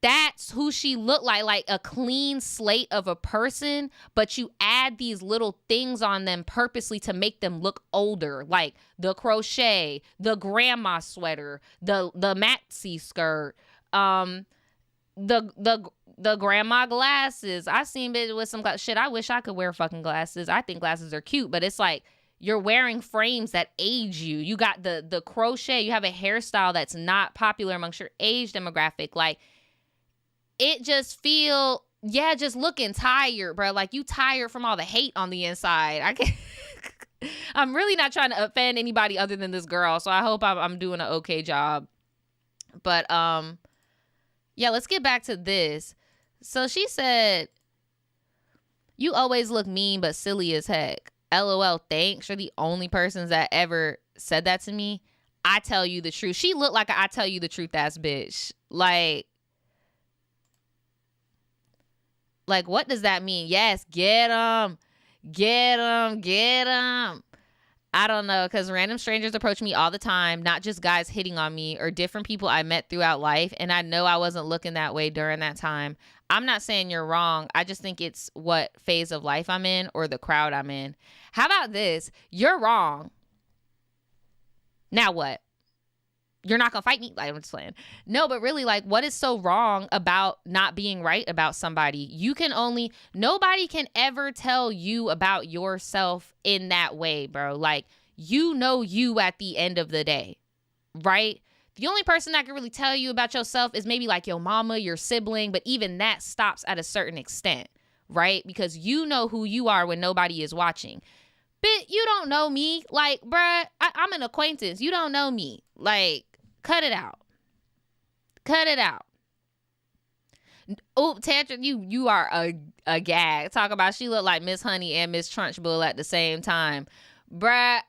that's who she looked like a clean slate of a person, but you add these little things on them purposely to make them look older, like the crochet, the grandma sweater, the maxi skirt, the grandma glasses. I seen it with some shit. I wish I could wear fucking glasses. I think glasses are cute, but it's like, you're wearing frames that age you. You got the crochet. You have a hairstyle that's not popular amongst your age demographic. Like, it just just looking tired, bro. Like, you tired from all the hate on the inside. I can't. I'm really not trying to offend anybody other than this girl, so I hope I'm doing an okay job. But yeah, let's get back to this. So she said, "You always look mean but silly as heck. LOL, thanks. You're the only persons that ever said that to me. I tell you the truth." She looked like I tell you the truth ass bitch. Like, what does that mean? Yes, get him. Get him. Get him. I don't know, because random strangers approach me all the time, not just guys hitting on me or different people I met throughout life, and I know I wasn't looking that way during that time. I'm not saying you're wrong. I just think it's what phase of life I'm in or the crowd I'm in. How about this? You're wrong. Now what? You're not going to fight me? Like, I'm just playing. No, but really, like, what is so wrong about not being right about somebody? Nobody can ever tell you about yourself in that way, bro. Like, you know you at the end of the day, right? The only person that can really tell you about yourself is maybe like your mama, your sibling, but even that stops at a certain extent, right? Because you know who you are when nobody is watching. But you don't know me. Like, bruh, I'm an acquaintance. You don't know me. Like, cut it out. Cut it out. Oh, Tantra, you are a gag. Talk about she looked like Miss Honey and Miss Trunchbull at the same time. Bruh,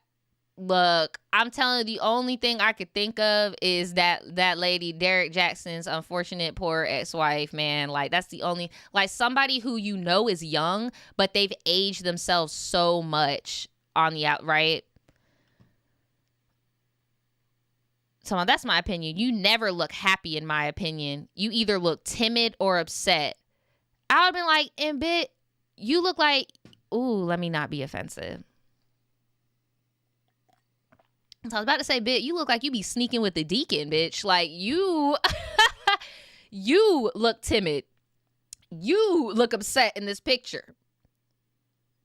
look, I'm telling you, the only thing I could think of is that lady, Derek Jackson's unfortunate poor ex-wife, man. Like, that's the only, like, somebody who you know is young, but they've aged themselves so much on the out, right? So that's my opinion. You never look happy, in my opinion. You either look timid or upset. I would have been like, and bit, you look like, ooh, let me not be offensive. So I was about to say, bitch, you look like you be sneaking with the deacon, bitch. Like, you look timid. You look upset in this picture,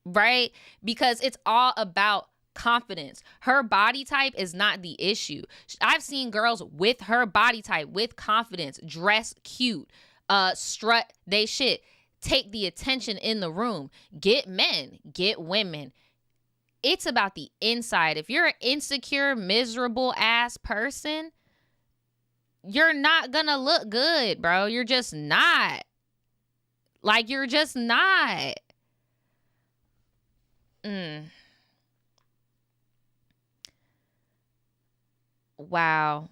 right? Because it's all about confidence. Her body type is not the issue. I've seen girls with her body type, with confidence, dress cute, strut they shit, take the attention in the room, get men, get women. It's about the inside. If you're an insecure, miserable ass person, you're not gonna look good, bro. You're just not. Like, you're just not. Wow.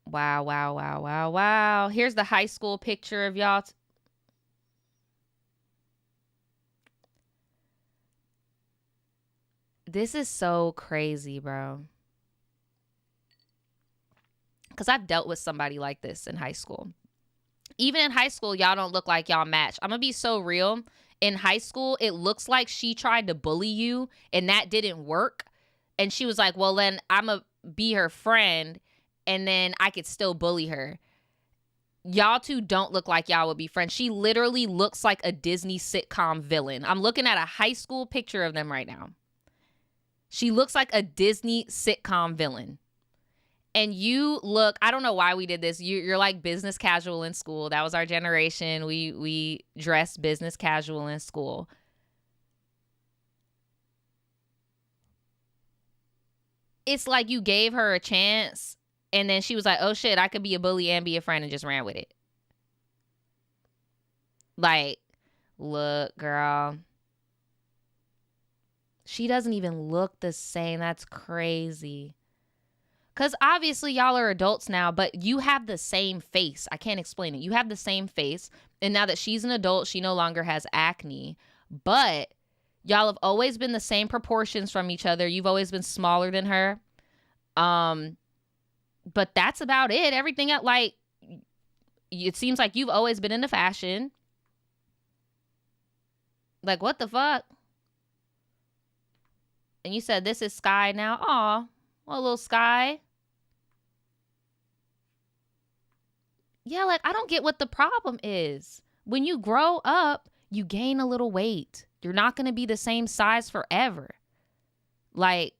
Wow. Here's the high school picture of y'all. This is so crazy, bro. Because I've dealt with somebody like this in high school. Even in high school, y'all don't look like y'all match. I'm going to be so real. In high school, it looks like she tried to bully you and that didn't work. And she was like, well, then I'm going to be her friend and then I could still bully her. Y'all two don't look like y'all would be friends. She literally looks like a Disney sitcom villain. I'm looking at a high school picture of them right now. She looks like a Disney sitcom villain. And you look, I don't know why we did this. You're like business casual in school. That was our generation. We dressed business casual in school. It's like you gave her a chance and then she was like, oh shit, I could be a bully and be a friend, and just ran with it. Like, look, girl. She doesn't even look the same. That's crazy. Because obviously y'all are adults now, but you have the same face. I can't explain it. You have the same face. And now that she's an adult, she no longer has acne. But y'all have always been the same proportions from each other. You've always been smaller than her. But that's about it. Everything else, like, it seems like you've always been into fashion. Like, what the fuck? And you said this is Sky now. Aw, well, little Sky. Yeah, like, I don't get what the problem is. When you grow up, you gain a little weight. You're not going to be the same size forever. Like,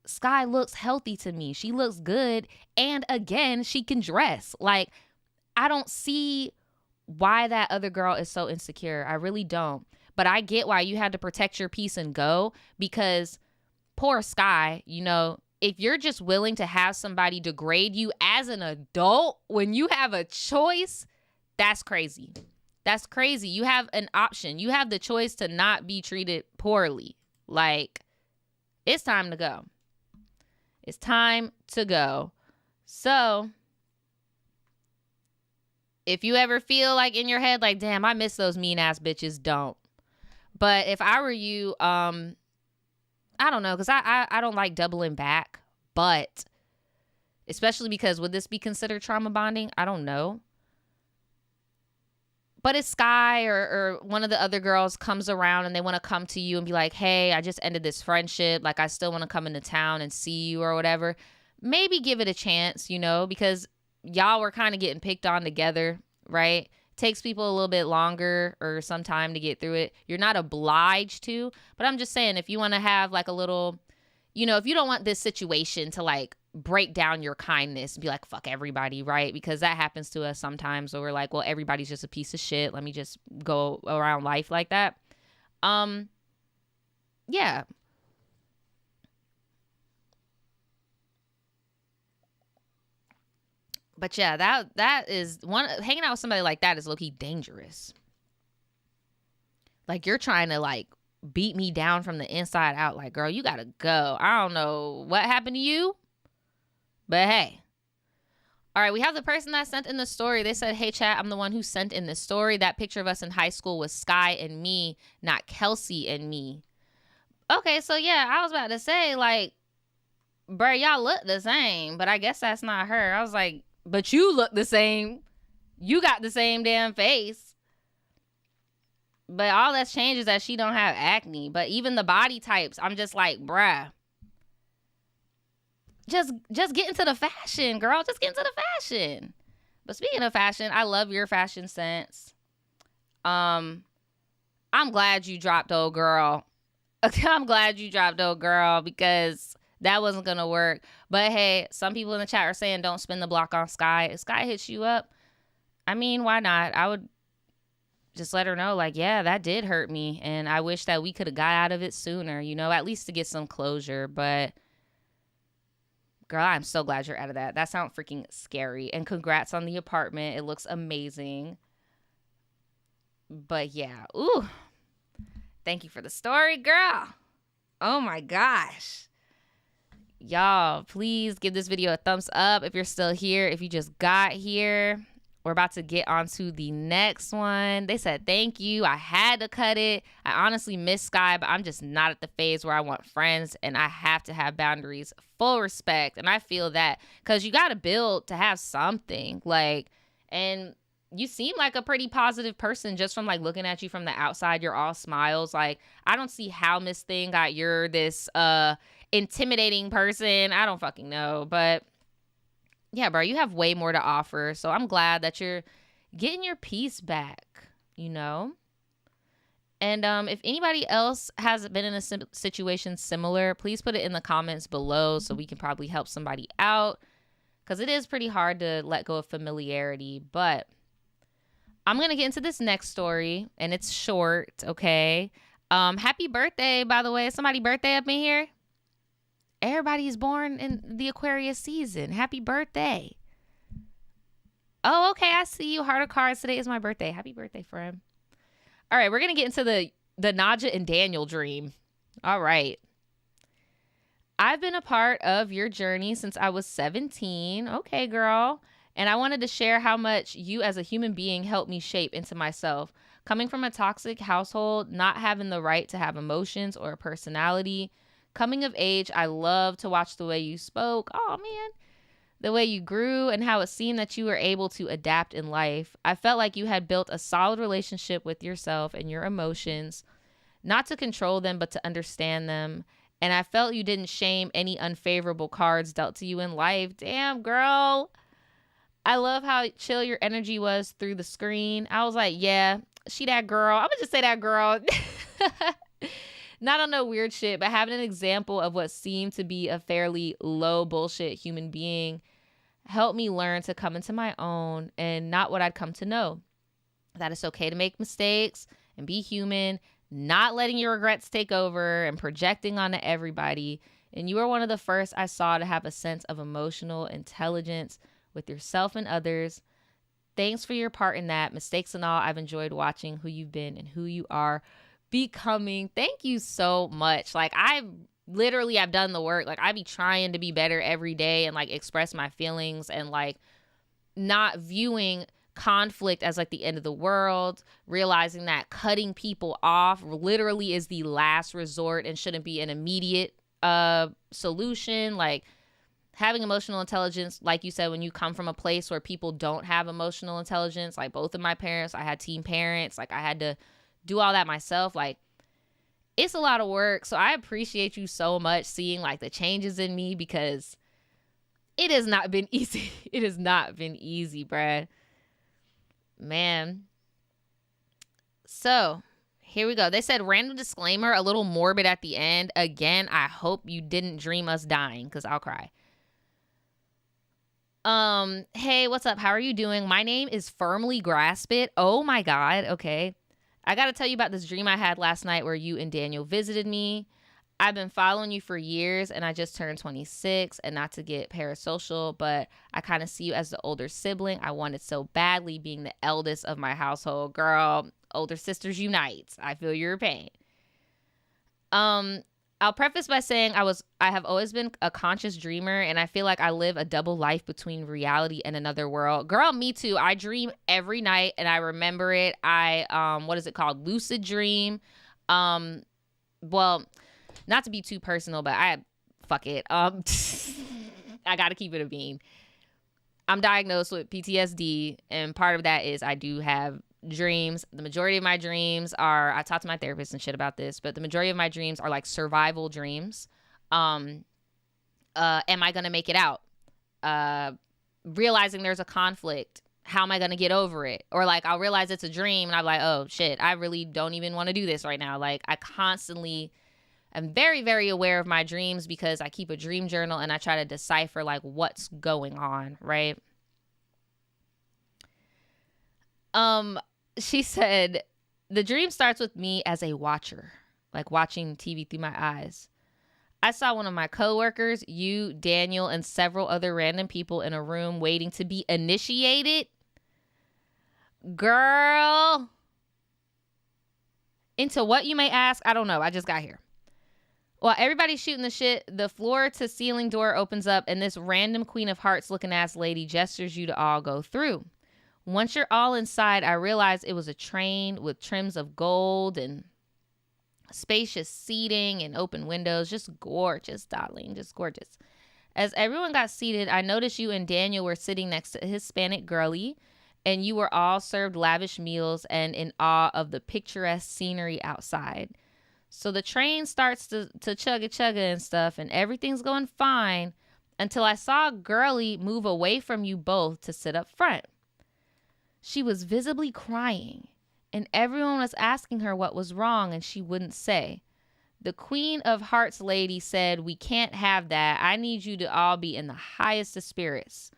Sky looks healthy to me. She looks good. And again, she can dress. Like, I don't see why that other girl is so insecure. I really don't. But I get why you had to protect your peace and go, because poor Sky, you know, if you're just willing to have somebody degrade you as an adult when you have a choice, that's crazy. That's crazy. You have an option. You have the choice to not be treated poorly. Like, it's time to go. It's time to go. So, if you ever feel like in your head, like, damn, I miss those mean ass bitches, don't. But if I were you, I don't know, because I don't like doubling back. But especially because, would this be considered trauma bonding? I don't know. But if Sky or one of the other girls comes around and they want to come to you and be like, hey, I just ended this friendship. Like, I still want to come into town and see you or whatever. Maybe give it a chance, you know, because y'all were kind of getting picked on together, right? Takes people a little bit longer or some time to get through it. You're not obliged to, but I'm just saying, if you want to have like a little, you know, if you don't want this situation to like break down your kindness and be like, fuck everybody, right? Because that happens to us sometimes, where we're like, well, everybody's just a piece of shit. Let me just go around life like that. Yeah. But yeah, that is one. Hanging out with somebody like that is low-key dangerous. Like, you're trying to like beat me down from the inside out. Like, girl, you gotta go. I don't know what happened to you, but hey. All right, we have the person that sent in the story. They said, hey, chat, I'm the one who sent in this story. That picture of us in high school was Sky and me, not Kelsey and me. Okay, so yeah, I was about to say, like, bro, y'all look the same, but I guess that's not her. I was like, but you look the same. You got the same damn face. But all that's changed is that she don't have acne. But even the body types, I'm just like, bruh. Just get into the fashion, girl. Just get into the fashion. But speaking of fashion, I love your fashion sense. I'm glad you dropped old girl. I'm glad you dropped old girl, because that wasn't going to work. But hey, some people in the chat are saying don't spin the block on Sky. If Sky hits you up, I mean, why not? I would just let her know, like, yeah, that did hurt me. And I wish that we could have got out of it sooner, you know, at least to get some closure. But girl, I'm so glad you're out of that. That sounds freaking scary. And congrats on the apartment. It looks amazing. But yeah, ooh. Thank you for the story, girl. Oh my gosh. Y'all, please give this video a thumbs up if you're still here, if you just got here, We're about to get on to the next one. They said, thank you. I had to cut it. I honestly miss Sky, but I'm just not at the phase where I want friends and I have to have boundaries. Full respect. And I feel that because you got to build to have something. Like, and you seem like a pretty positive person just from like looking at you from the outside. You're all smiles. Like, I don't see how Miss Thing got you're this intimidating person. I don't fucking know. But yeah, bro, you have way more to offer. So I'm glad that you're getting your peace back, you know? And if anybody else has been in a situation similar, please put it in the comments below so we can probably help somebody out. Because it is pretty hard to let go of familiarity. But I'm going to get into this next story. And it's short, okay? Happy birthday, by the way. Is somebody's birthday up in here? Everybody's born in the Aquarius season. Happy birthday. Oh, okay. I see you. Heart of Cards. Today is my birthday. Happy birthday, friend. All right. We're going to get into the Naja and Daniel dream. All right. I've been a part of your journey since I was 17. Okay, girl. And I wanted to share how much you as a human being helped me shape into myself. Coming from a toxic household, not having the right to have emotions or a personality. Coming of age, I love to watch the way you spoke. Oh, man. The way you grew and how it seemed that you were able to adapt in life. I felt like you had built a solid relationship with yourself and your emotions, not to control them, but to understand them. And I felt you didn't shame any unfavorable cards dealt to you in life. Damn, girl. I love how chill your energy was through the screen. I was like, yeah, she that girl. I'm going to just say that girl. Not on no weird shit, but having an example of what seemed to be a fairly low bullshit human being helped me learn to come into my own and not what I'd come to know. That it's okay to make mistakes and be human, not letting your regrets take over and projecting onto everybody. And you were one of the first I saw to have a sense of emotional intelligence with yourself and others. Thanks for your part in that. Mistakes and all, I've enjoyed watching who you've been and who you are becoming. Thank you so much. Like, I've done the work. Like, I be trying to be better every day and like express my feelings and like not viewing conflict as like the end of the world, realizing that cutting people off literally is the last resort and shouldn't be an immediate solution. Like, having emotional intelligence, like you said, when you come from a place where people don't have emotional intelligence, like both of my parents, I had teen parents, like I had to do all that myself. Like, it's a lot of work. So I appreciate you so much seeing like the changes in me, because it has not been easy. It has not been easy, Brad. Man. So here we go. They said, random disclaimer, a little morbid at the end. Again, I hope you didn't dream us dying, because I'll cry. Hey, what's up? How are you doing? My name is Firmly Grasp It. Oh my God. Okay. I got to tell you about this dream I had last night where you and Daniel visited me. I've been following you for years and I just turned 26, and not to get parasocial, but I kind of see you as the older sibling. I wanted so badly being the eldest of my household. Girl, older sisters unite. I feel your pain. I'll preface by saying I have always been a conscious dreamer, and I feel like I live a double life between reality and another world. Girl, me too. I dream every night and I remember it. I what is it called? Lucid dream. Well, not to be too personal, but fuck it. I got to keep it a bean. I'm diagnosed with PTSD, and part of that is I do have dreams. The majority of my dreams are, I talked to my therapist and shit about this, but the majority of my dreams are like survival dreams. Am I gonna make it out? Realizing there's a conflict, how am I gonna get over it? Or like, I'll realize it's a dream and I'm like, oh shit, I really don't even want to do this right now. Like, I constantly am very, very aware of my dreams because I keep a dream journal and I try to decipher like what's going on, right? She said, the dream starts with me as a watcher, like watching TV through my eyes. I saw one of my coworkers, you, Daniel, and several other random people in a room waiting to be initiated. Girl. Into what, you may ask? I don't know. I just got here. While everybody's shooting the shit, the floor to ceiling door opens up and this random Queen of Hearts looking ass lady gestures you to all go through. Once you're all inside, I realized it was a train with trims of gold and spacious seating and open windows. Just gorgeous, darling. Just gorgeous. As everyone got seated, I noticed you and Daniel were sitting next to a Hispanic girlie, and you were all served lavish meals and in awe of the picturesque scenery outside. So the train starts to chugga and stuff, and everything's going fine until I saw a girlie move away from you both to sit up front. She was visibly crying, and everyone was asking her what was wrong, and she wouldn't say. The Queen of Hearts lady said, "We can't have that. I need you to all be in the highest of spirits."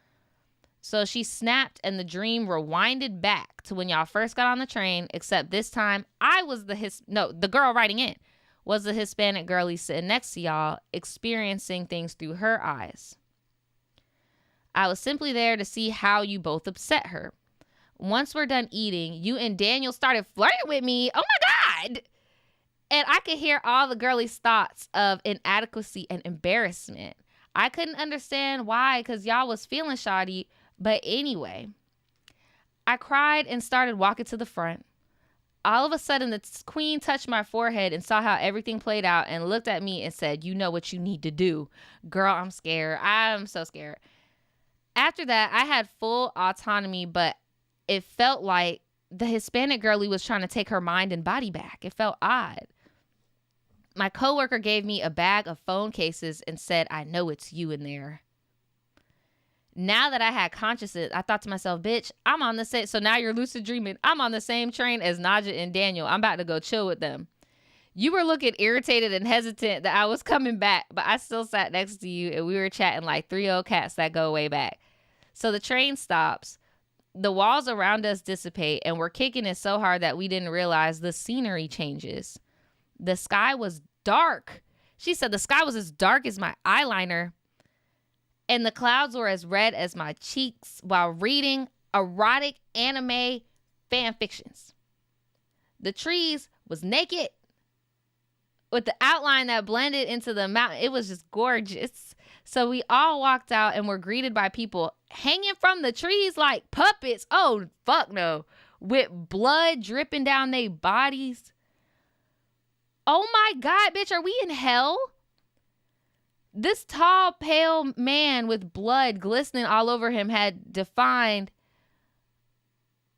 So she snapped, and the dream rewinded back to when y'all first got on the train, except this time I was the girl writing in was the Hispanic girlie sitting next to y'all, experiencing things through her eyes. I was simply there to see how you both upset her. Once we're done eating, you and Daniel started flirting with me. Oh my God! And I could hear all the girlies' thoughts of inadequacy and embarrassment. I couldn't understand why, because y'all was feeling Shady. But anyway, I cried and started walking to the front. All of a sudden, the queen touched my forehead and saw how everything played out and looked at me and said, "You know what you need to do." Girl, I'm scared. I'm so scared. After that, I had full autonomy, but it felt like the Hispanic girlie was trying to take her mind and body back. It felt odd. My coworker gave me a bag of phone cases and said, "I know it's you in there." Now that I had consciousness, I thought to myself, bitch, I'm on the same. So now you're lucid dreaming. I'm on the same train as Naja and Daniel. I'm about to go chill with them. You were looking irritated and hesitant that I was coming back, but I still sat next to you and we were chatting like three old cats that go way back. So the train stops. The walls around us dissipate and we're kicking it so hard that we didn't realize the scenery changes. The sky was dark. She said the sky was as dark as my eyeliner. And the clouds were as red as my cheeks while reading erotic anime fan fictions. The trees was naked with the outline that blended into the mountain. It was just gorgeous. So we all walked out and were greeted by people hanging from the trees like puppets. Oh, fuck no. With blood dripping down their bodies. Oh my God, bitch, are we in hell? This tall, pale man with blood glistening all over him had defined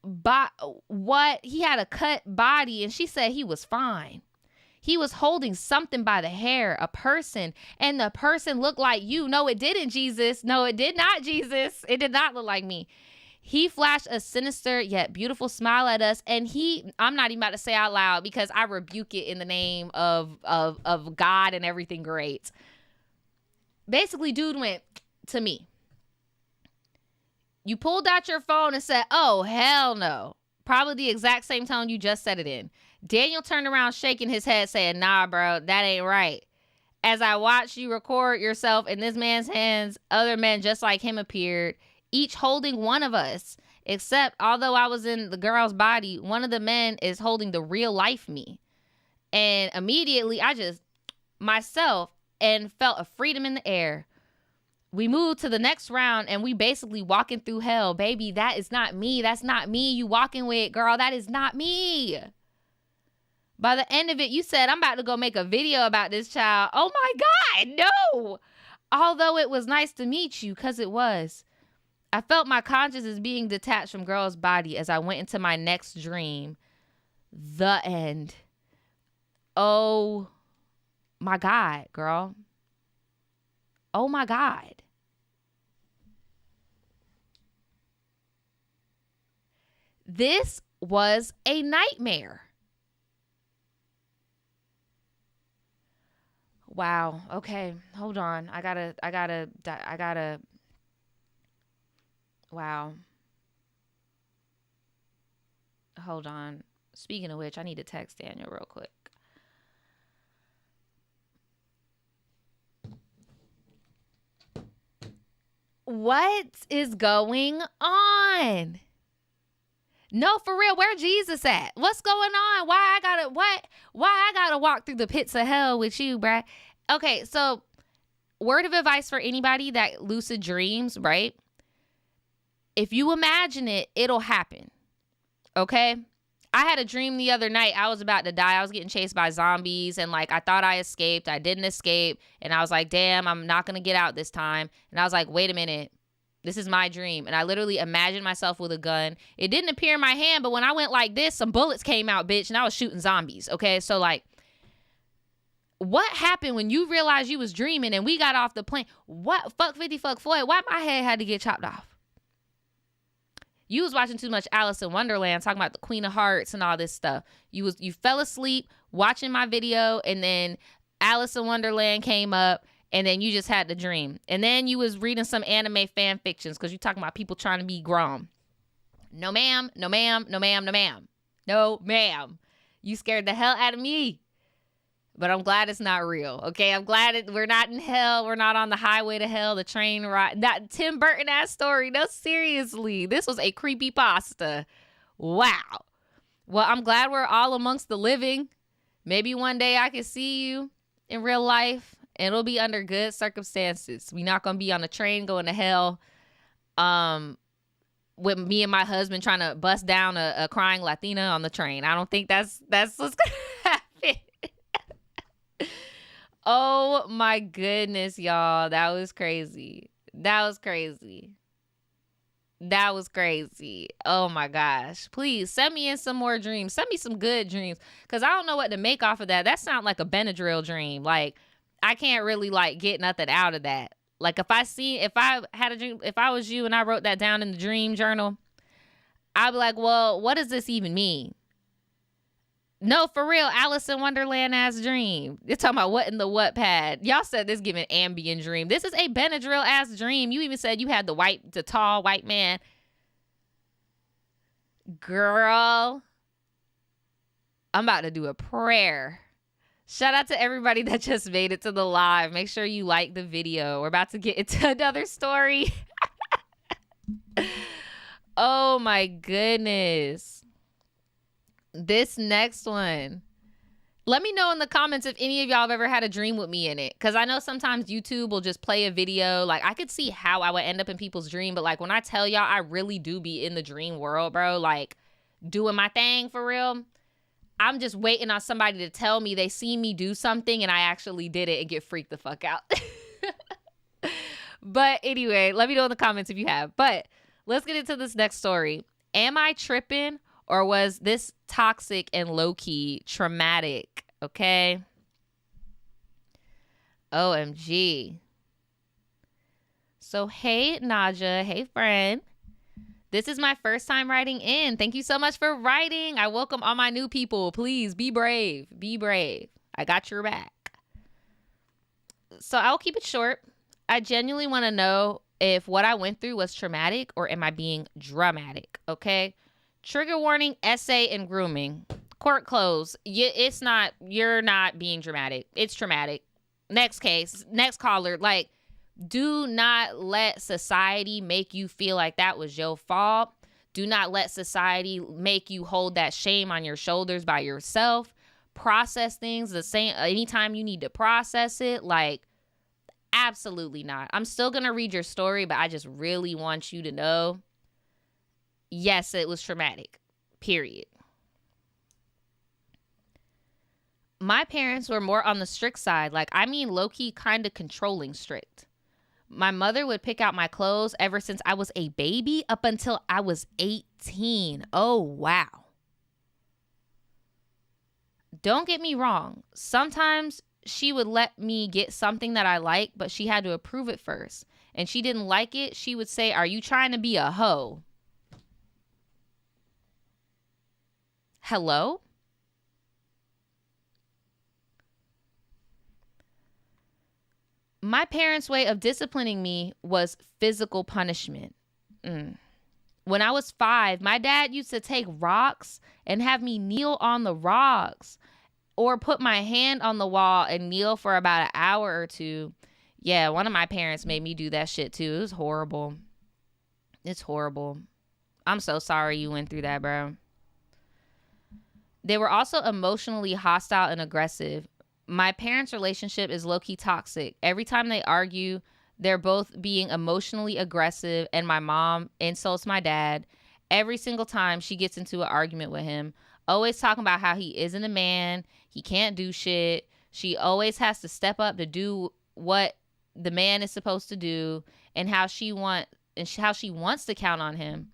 what he had a cut body, and she said he was fine. He was holding something by the hair, a person, and the person looked like you. No, it didn't, Jesus. No, it did not, Jesus. It did not look like me. He flashed a sinister yet beautiful smile at us, and I'm not even about to say out loud because I rebuke it in the name of God and everything great. Basically, dude went to me. You pulled out your phone and said, "Oh, hell no." Probably the exact same tone you just said it in. Daniel turned around shaking his head saying, "Nah, bro, that ain't right." As I watched you record yourself in this man's hands, other men just like him appeared, each holding one of us. Except, although I was in the girl's body, one of the men is holding the real life me. And immediately, I just, myself, and felt a freedom in the air. We moved to the next round and we basically walking through hell. Baby, that is not me. That's not me you walking with, girl. That is not me. By the end of it, you said, "I'm about to go make a video about this child." Oh my God, no. Although it was nice to meet you, because it was. I felt my consciousness being detached from girl's body as I went into my next dream. The end. Oh my God, girl. Oh my God. This was a nightmare. Wow. Okay. Hold on. I gotta. Wow. Hold on. Speaking of which, I need to text Daniel real quick. What is going on? No, for real, where Jesus at? What's going on? Why I gotta walk through the pits of hell with you, bruh? Okay, so word of advice for anybody that lucid dreams, right? If you imagine it, it'll happen. Okay? I had a dream the other night. I was about to die. I was getting chased by zombies, and like I thought I escaped. I didn't escape, and I was like, damn, I'm not gonna get out this time. And I was like, wait a minute. This is my dream. And I literally imagined myself with a gun. It didn't appear in my hand, but when I went like this, some bullets came out, bitch, and I was shooting zombies. Okay? So like, what happened when you realized you was dreaming and we got off the plane? What? Fuck 50, fuck Floyd. Why my head had to get chopped off? You was watching too much Alice in Wonderland, talking about the Queen of Hearts and all this stuff. You fell asleep watching my video, and then Alice in Wonderland came up, and then you just had the dream. And then you was reading some anime fan fictions because you talking about people trying to be grown. No, ma'am. No, ma'am. No, ma'am. No, ma'am. No, ma'am. You scared the hell out of me. But I'm glad it's not real, okay? I'm glad we're not in hell. We're not on the highway to hell, the train ride. That Tim Burton-ass story. No, seriously. This was a creepypasta. Wow. Well, I'm glad we're all amongst the living. Maybe one day I can see you in real life, and it'll be under good circumstances. We're not going to be on a train going to hell with me and my husband trying to bust down a crying Latina on the train. I don't think that's what's going to happen. Oh my goodness, y'all. That was crazy. That was crazy. That was crazy. Oh my gosh. Please send me in some more dreams. Send me some good dreams. Because I don't know what to make off of that. That sounds like a Benadryl dream. Like, I can't really like get nothing out of that. Like if I had a dream, if I was you and I wrote that down in the dream journal, I'd be like, well, what does this even mean? No, for real, Alice in Wonderland ass dream. You're talking about what in the what pad. Y'all said this giving Ambien dream. This is a Benadryl ass dream. You even said you had the tall white man. Girl, I'm about to do a prayer. Shout out to everybody that just made it to the live. Make sure you like the video. We're about to get into another story. Oh my goodness. This next one. Let me know in the comments if any of y'all have ever had a dream with me in it. Because I know sometimes YouTube will just play a video. Like, I could see how I would end up in people's dream. But, like, when I tell y'all, I really do be in the dream world, bro. Like, doing my thing for real. I'm just waiting on somebody to tell me they see me do something and I actually did it and get freaked the fuck out. But anyway, let me know in the comments if you have. But let's get into this next story. Am I tripping? Or was this toxic and low-key traumatic? Okay. OMG. So, hey, Naja. Hey, friend. This is my first time writing in. Thank you so much for writing. I welcome all my new people. Please be brave. Be brave. I got your back. So, I'll keep it short. I genuinely want to know if what I went through was traumatic or am I being dramatic? Okay. Trigger warning, essay, and grooming. Court closed. You're not being dramatic. It's traumatic. Next case. Next caller. Like, do not let society make you feel like that was your fault. Do not let society make you hold that shame on your shoulders by yourself. Process things the same anytime you need to process it. Like, absolutely not. I'm still going to read your story, but I just really want you to know, yes, it was traumatic, period. My parents were more on the strict side. Like, I mean, low-key kind of controlling strict. My mother would pick out my clothes ever since I was a baby up until I was 18. Oh, wow. Don't get me wrong. Sometimes she would let me get something that I like, but she had to approve it first. And she didn't like it. She would say, "Are you trying to be a hoe?" Hello? My parents' way of disciplining me was physical punishment. When I was 5, my dad used to take rocks and have me kneel on the rocks or put my hand on the wall and kneel for about an hour or two. Yeah, one of my parents made me do that shit too. It was horrible. It's horrible. I'm so sorry you went through that, bro. They were also emotionally hostile and aggressive. My parents' relationship is low-key toxic. Every time they argue, They're both being emotionally aggressive, and my mom insults my dad every single time she gets into an argument with him. Always talking about how he isn't a man, he can't do shit. She always has to step up to do what the man is supposed to do, and how she wants to count on him.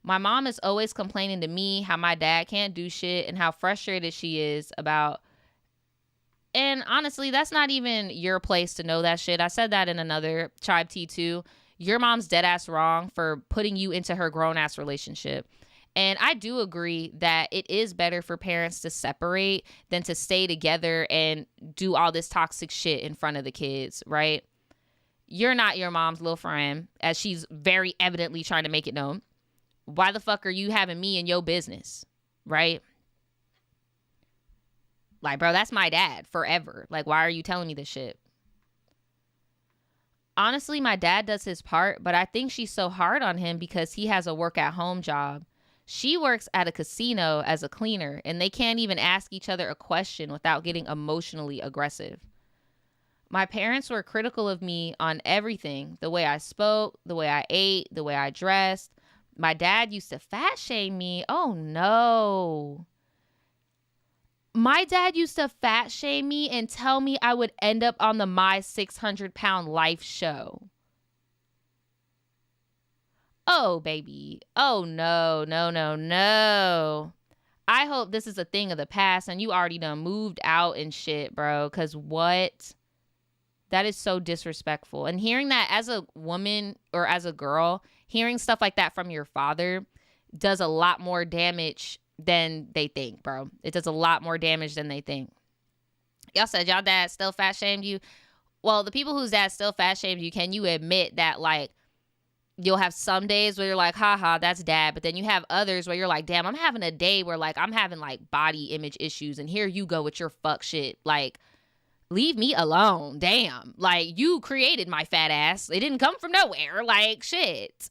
My mom is always complaining to me how my dad can't do shit and how frustrated she is about. And honestly, that's not even your place to know that shit. I said that in another Tribe T too. Your mom's dead ass wrong for putting you into her grown ass relationship. And I do agree that it is better for parents to separate than to stay together and do all this toxic shit in front of the kids, right? You're not your mom's little friend, as she's very evidently trying to make it known. Why the fuck are you having me in your business, right? Like, bro, that's my dad forever. Like, why are you telling me this shit? Honestly, my dad does his part, but I think she's so hard on him because he has a work-at-home job. She works at a casino as a cleaner, and they can't even ask each other a question without getting emotionally aggressive. My parents were critical of me on everything. The way I spoke, the way I ate, the way I dressed. My dad used to fat shame me. Oh, no. My dad used to fat shame me and tell me I would end up on the My 600 Pound Life show. Oh, baby. Oh, no, no, no, no. I hope this is a thing of the past and you already done moved out and shit, bro. Because what? That is so disrespectful. And hearing that as a woman or as a girl, hearing stuff like that from your father does a lot more damage than they think, bro. It does a lot more damage than they think. Y'all said y'all dad still fat shamed you. Well, the people whose dad still fat shamed you, can you admit that, like, you'll have some days where you're like, haha, that's dad. But then you have others where you're like, damn, I'm having a day where, like, I'm having, like, body image issues. And here you go with your fuck shit. Like, leave me alone. Damn. Like, you created my fat ass. It didn't come from nowhere. Like, shit.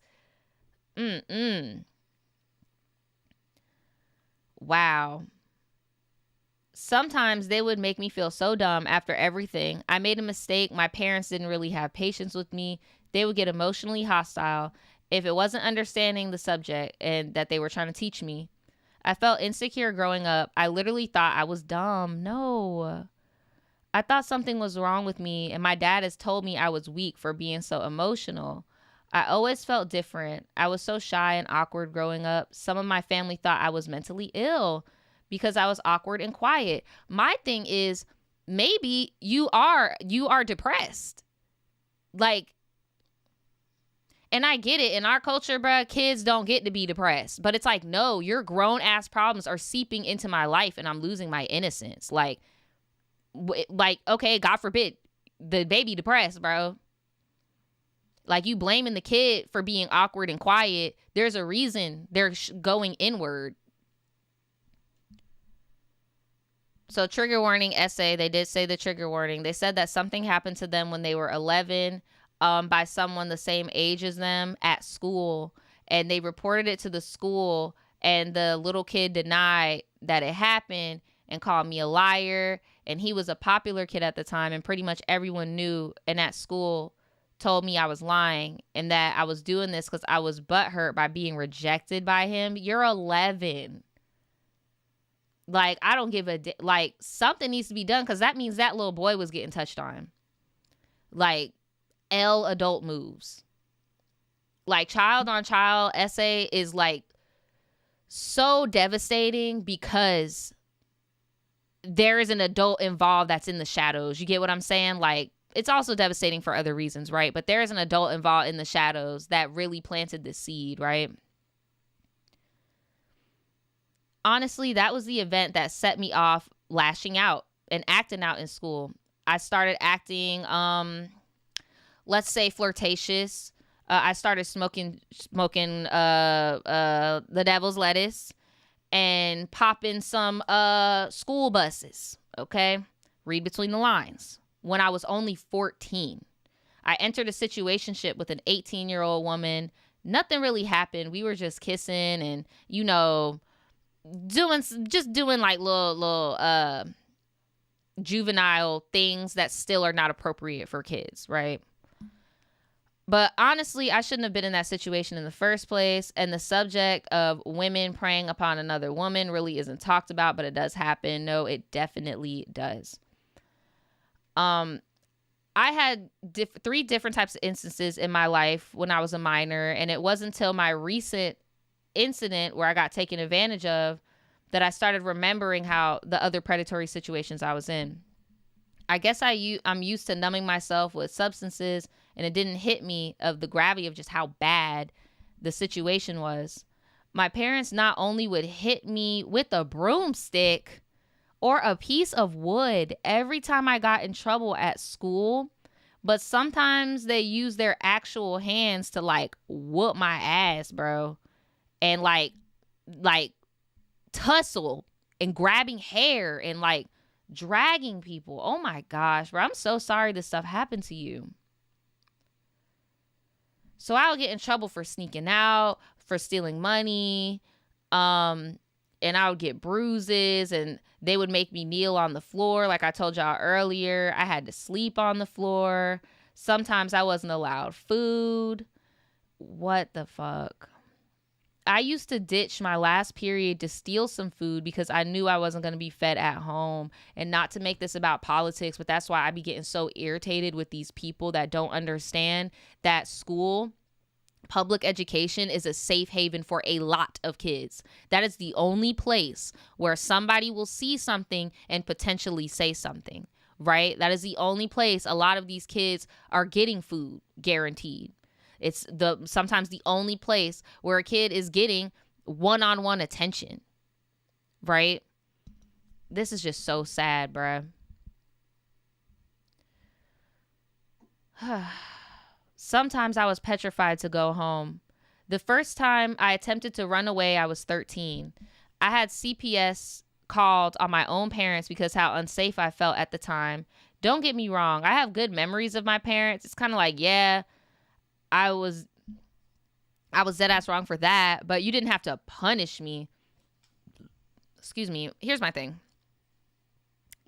Wow. Sometimes they would make me feel so dumb after everything. I made a mistake. My parents didn't really have patience with me. They would get emotionally hostile if it wasn't understanding the subject and that they were trying to teach me. I felt insecure growing up. I literally thought I was dumb. No. I thought something was wrong with me, and my dad has told me I was weak for being so emotional. I always felt different. I was so shy and awkward growing up. Some of my family thought I was mentally ill because I was awkward and quiet. My thing is, maybe you are depressed. Like, and I get it. In our culture, bruh, kids don't get to be depressed. But it's like, no, your grown ass problems are seeping into my life and I'm losing my innocence. Like, okay, God forbid the baby depressed, bro. Like, you blaming the kid for being awkward and quiet. There's a reason they're going inward. So, trigger warning essay. They did say the trigger warning. They said that something happened to them when they were 11 by someone the same age as them at school. And they reported it to the school. And the little kid denied that it happened and called me a liar. And he was a popular kid at the time. And pretty much everyone knew. And at school told me I was lying and that I was doing this because I was butthurt by being rejected by him. You're 11. Like, I don't give a like, something needs to be done because that means that little boy was getting touched on. Like, adult moves. Like, child on child essay is, like, so devastating because there is an adult involved that's in the shadows. You get what I'm saying? Like, it's also devastating for other reasons, right? But there is an adult involved in the shadows that really planted the seed, right? Honestly, that was the event that set me off lashing out and acting out in school. I started acting, let's say, flirtatious. I started smoking the devil's lettuce and popping some school buses, okay? Read between the lines. When I was only 14. I entered a situationship with an 18-year-old woman. Nothing really happened. We were just kissing and, you know, doing like little juvenile things that still are not appropriate for kids, right? But honestly, I shouldn't have been in that situation in the first place. And the subject of women preying upon another woman really isn't talked about, but it does happen. No, it definitely does. I had three different types of instances in my life when I was a minor, and it wasn't until my recent incident where I got taken advantage of that I started remembering how the other predatory situations I was in. I guess I'm used to numbing myself with substances, and it didn't hit me of the gravity of just how bad the situation was. My parents not only would hit me with a broomstick or a piece of wood every time I got in trouble at school, but sometimes they use their actual hands to like whoop my ass, bro. And like tussle and grabbing hair and like dragging people. Oh my gosh, bro. I'm so sorry this stuff happened to you. So I'll get in trouble for sneaking out, for stealing money, and I would get bruises, and they would make me kneel on the floor. Like I told y'all earlier, I had to sleep on the floor. Sometimes I wasn't allowed food. What the fuck? I used to ditch my last period to steal some food because I knew I wasn't going to be fed at home. And not to make this about politics, but that's why I be getting so irritated with these people that don't understand that school, public education is a safe haven for a lot of kids. That is the only place where somebody will see something and potentially say something, right? That is the only place a lot of these kids are getting food guaranteed. It's sometimes the only place where a kid is getting one-on-one attention, right? This is just so sad, bruh. Sometimes I was petrified to go home. The first time I attempted to run away, I was 13. I had CPS called on my own parents because how unsafe I felt at the time. Don't get me wrong. I have good memories of my parents. It's kind of like, yeah, I was dead ass wrong for that, but you didn't have to punish me. Excuse me. Here's my thing.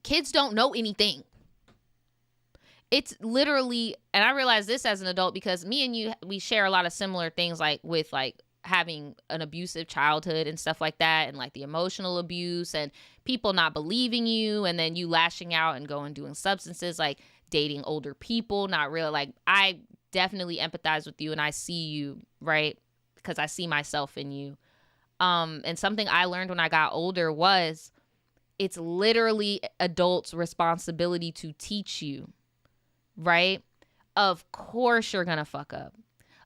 Kids don't know anything. It's literally, and I realize this as an adult because me and you, we share a lot of similar things, like with like having an abusive childhood and stuff like that, and like the emotional abuse and people not believing you, and then you lashing out and going doing substances, like dating older people, not real. Like I definitely empathize with you and I see you, right? Because I see myself in you. And something I learned when I got older was it's literally adults' responsibility to teach you, right? Of course you're gonna fuck up.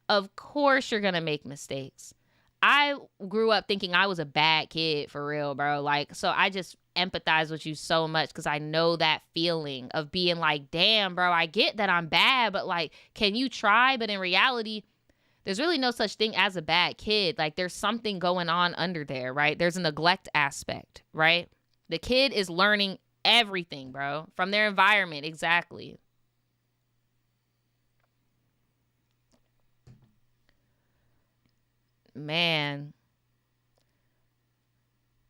Of course you're gonna make mistakes. I grew up thinking I was a bad kid for real, bro. Like, so I just empathize with you so much because I know that feeling of being like, damn, bro, I get that I'm bad, but like, can you try? But in reality, there's really no such thing as a bad kid. Like, there's something going on under there, right? There's a neglect aspect, right? The kid is learning everything, bro, from their environment. Exactly. Man,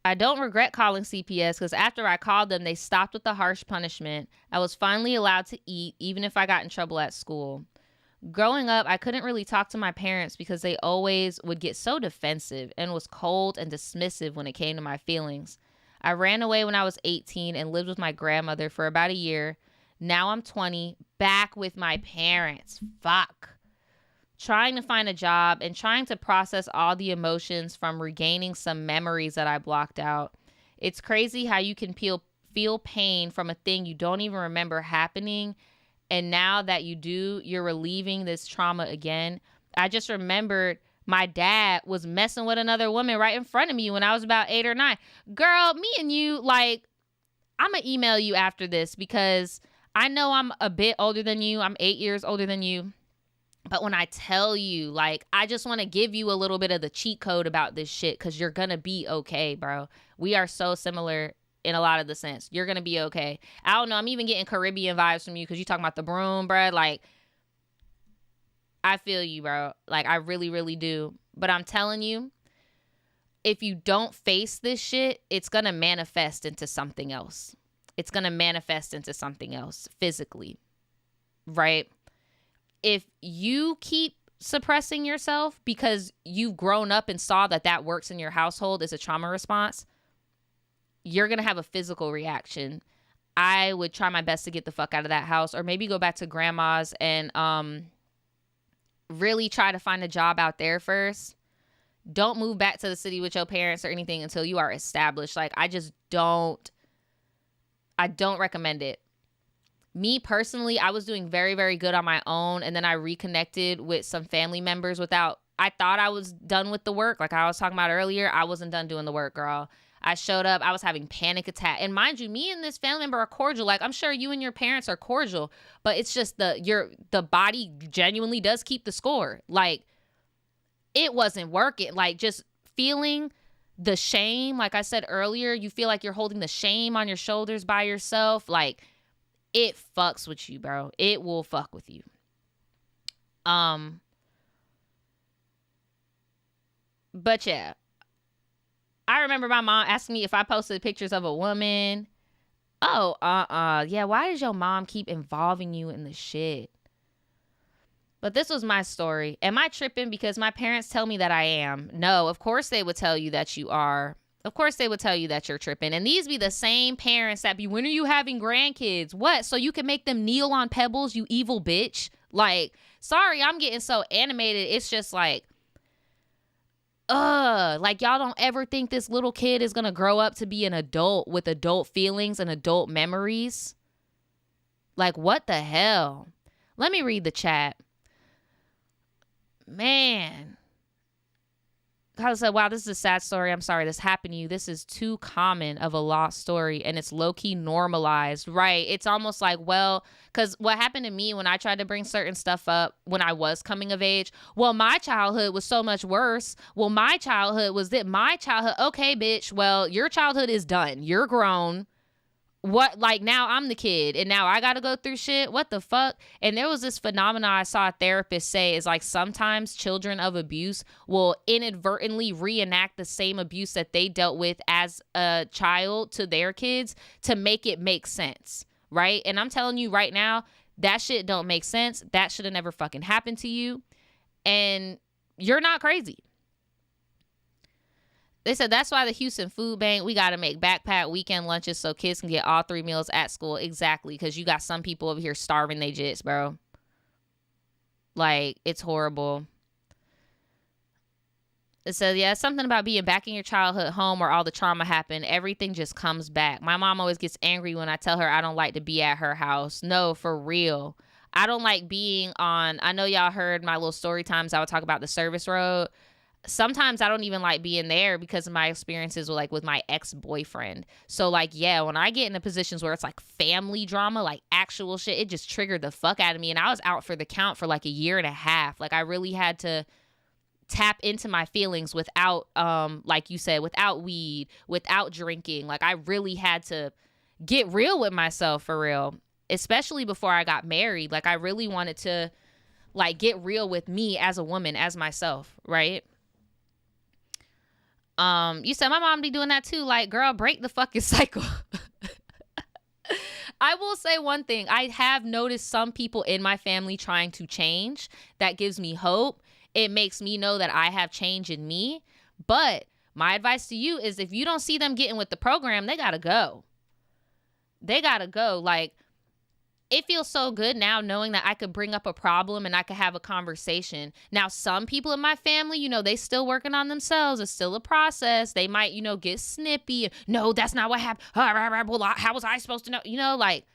I don't regret calling CPS because after I called them, they stopped with the harsh punishment. I was finally allowed to eat, even if I got in trouble at school. Growing up, I couldn't really talk to my parents because they always would get so defensive and was cold and dismissive when it came to my feelings. I ran away when I was 18 and lived with my grandmother for about a year. Now I'm 20, back with my parents. Fuck. Trying to find a job and trying to process all the emotions from regaining some memories that I blocked out. It's crazy how you can feel pain from a thing you don't even remember happening. And now that you do, you're relieving this trauma again. I just remembered my dad was messing with another woman right in front of me when I was about 8 or 9. Girl, me and you, like, I'm going to email you after this because I know I'm a bit older than you. I'm 8 years older than you. But when I tell you, like, I just want to give you a little bit of the cheat code about this shit because you're going to be okay, bro. We are so similar in a lot of the sense. You're going to be okay. I don't know. I'm even getting Caribbean vibes from you because you talking about the broom, bro. Like, I feel you, bro. Like, I really, really do. But I'm telling you, if you don't face this shit, it's going to manifest into something else. It's going to manifest into something else physically, right? if you keep suppressing yourself because you've grown up and saw that that works in your household as a trauma response, you're going to have a physical reaction. I would try my best to get the fuck out of that house, or maybe go back to grandma's and really try to find a job out there first. Don't move back to the city with your parents or anything until you are established. Like, I don't recommend it. Me personally, I was doing very, very good on my own, and then I reconnected with some family members I thought I was done with the work. Like I was talking about earlier, I wasn't done doing the work, girl. I showed up, I was having panic attack. And mind you, me and this family member are cordial. Like, I'm sure you and your parents are cordial, but it's just the body genuinely does keep the score. Like, it wasn't working. Like, just feeling the shame. Like I said earlier, you feel like you're holding the shame on your shoulders by yourself. Like, it fucks with you, bro. It will fuck with you. But yeah. I remember my mom asking me if I posted pictures of a woman. Oh, yeah, why does your mom keep involving you in the shit? But this was my story. Am I tripping because my parents tell me that I am? No, of course they would tell you that you are. Of course they would tell you that you're tripping. And these be the same parents that be, when are you having grandkids? What? So you can make them kneel on pebbles, you evil bitch? Like, sorry, I'm getting so animated. It's just like, like, y'all don't ever think this little kid is gonna grow up to be an adult with adult feelings and adult memories? Like, what the hell? Let me read the chat. Man. Kyle said, wow, this is a sad story. I'm sorry this happened to you. This is too common of a lost story, and it's low-key normalized. Right. It's almost like, well, because what happened to me when I tried to bring certain stuff up when I was coming of age, well, my childhood was so much worse. Well, my childhood was that my childhood. Okay, bitch. Well, your childhood is done. You're grown. What, like, now I'm the kid and now I gotta go through shit? What the fuck? And there was this phenomenon I saw a therapist say is like, sometimes children of abuse will inadvertently reenact the same abuse that they dealt with as a child to their kids to make it make sense, right? And I'm telling you right now, that shit don't make sense. That should have never fucking happened to you. And you're not crazy. They said that's why the Houston Food Bank, we got to make backpack weekend lunches so kids can get all 3 meals at school. Exactly, because you got some people over here starving they jits, bro. Like, it's horrible. It says, yeah, something about being back in your childhood home where all the trauma happened. Everything just comes back. My mom always gets angry when I tell her I don't like to be at her house. No, for real. I don't like being on, I know y'all heard my little story times. I would talk about the service road. Sometimes I don't even like being there because of my experiences with my ex-boyfriend. So, like, yeah, when I get into positions where it's like family drama, like actual shit, it just triggered the fuck out of me. And I was out for the count for like a year and a half. Like, I really had to tap into my feelings without, like you said, without weed, without drinking. Like, I really had to get real with myself for real, especially before I got married. Like, I really wanted to, like, get real with me as a woman, as myself, right? You said my mom be doing that too. Like, girl, break the fucking cycle. I will say one thing. I have noticed some people in my family trying to change. That gives me hope. It makes me know that I have change in me. But my advice to you is if you don't see them getting with the program, they gotta go. They gotta go. Like, it feels so good now knowing that I could bring up a problem and I could have a conversation. Now, some people in my family, you know, they still working on themselves. It's still a process. They might, you know, get snippy. No, that's not what happened. Well, how was I supposed to know? You know, like,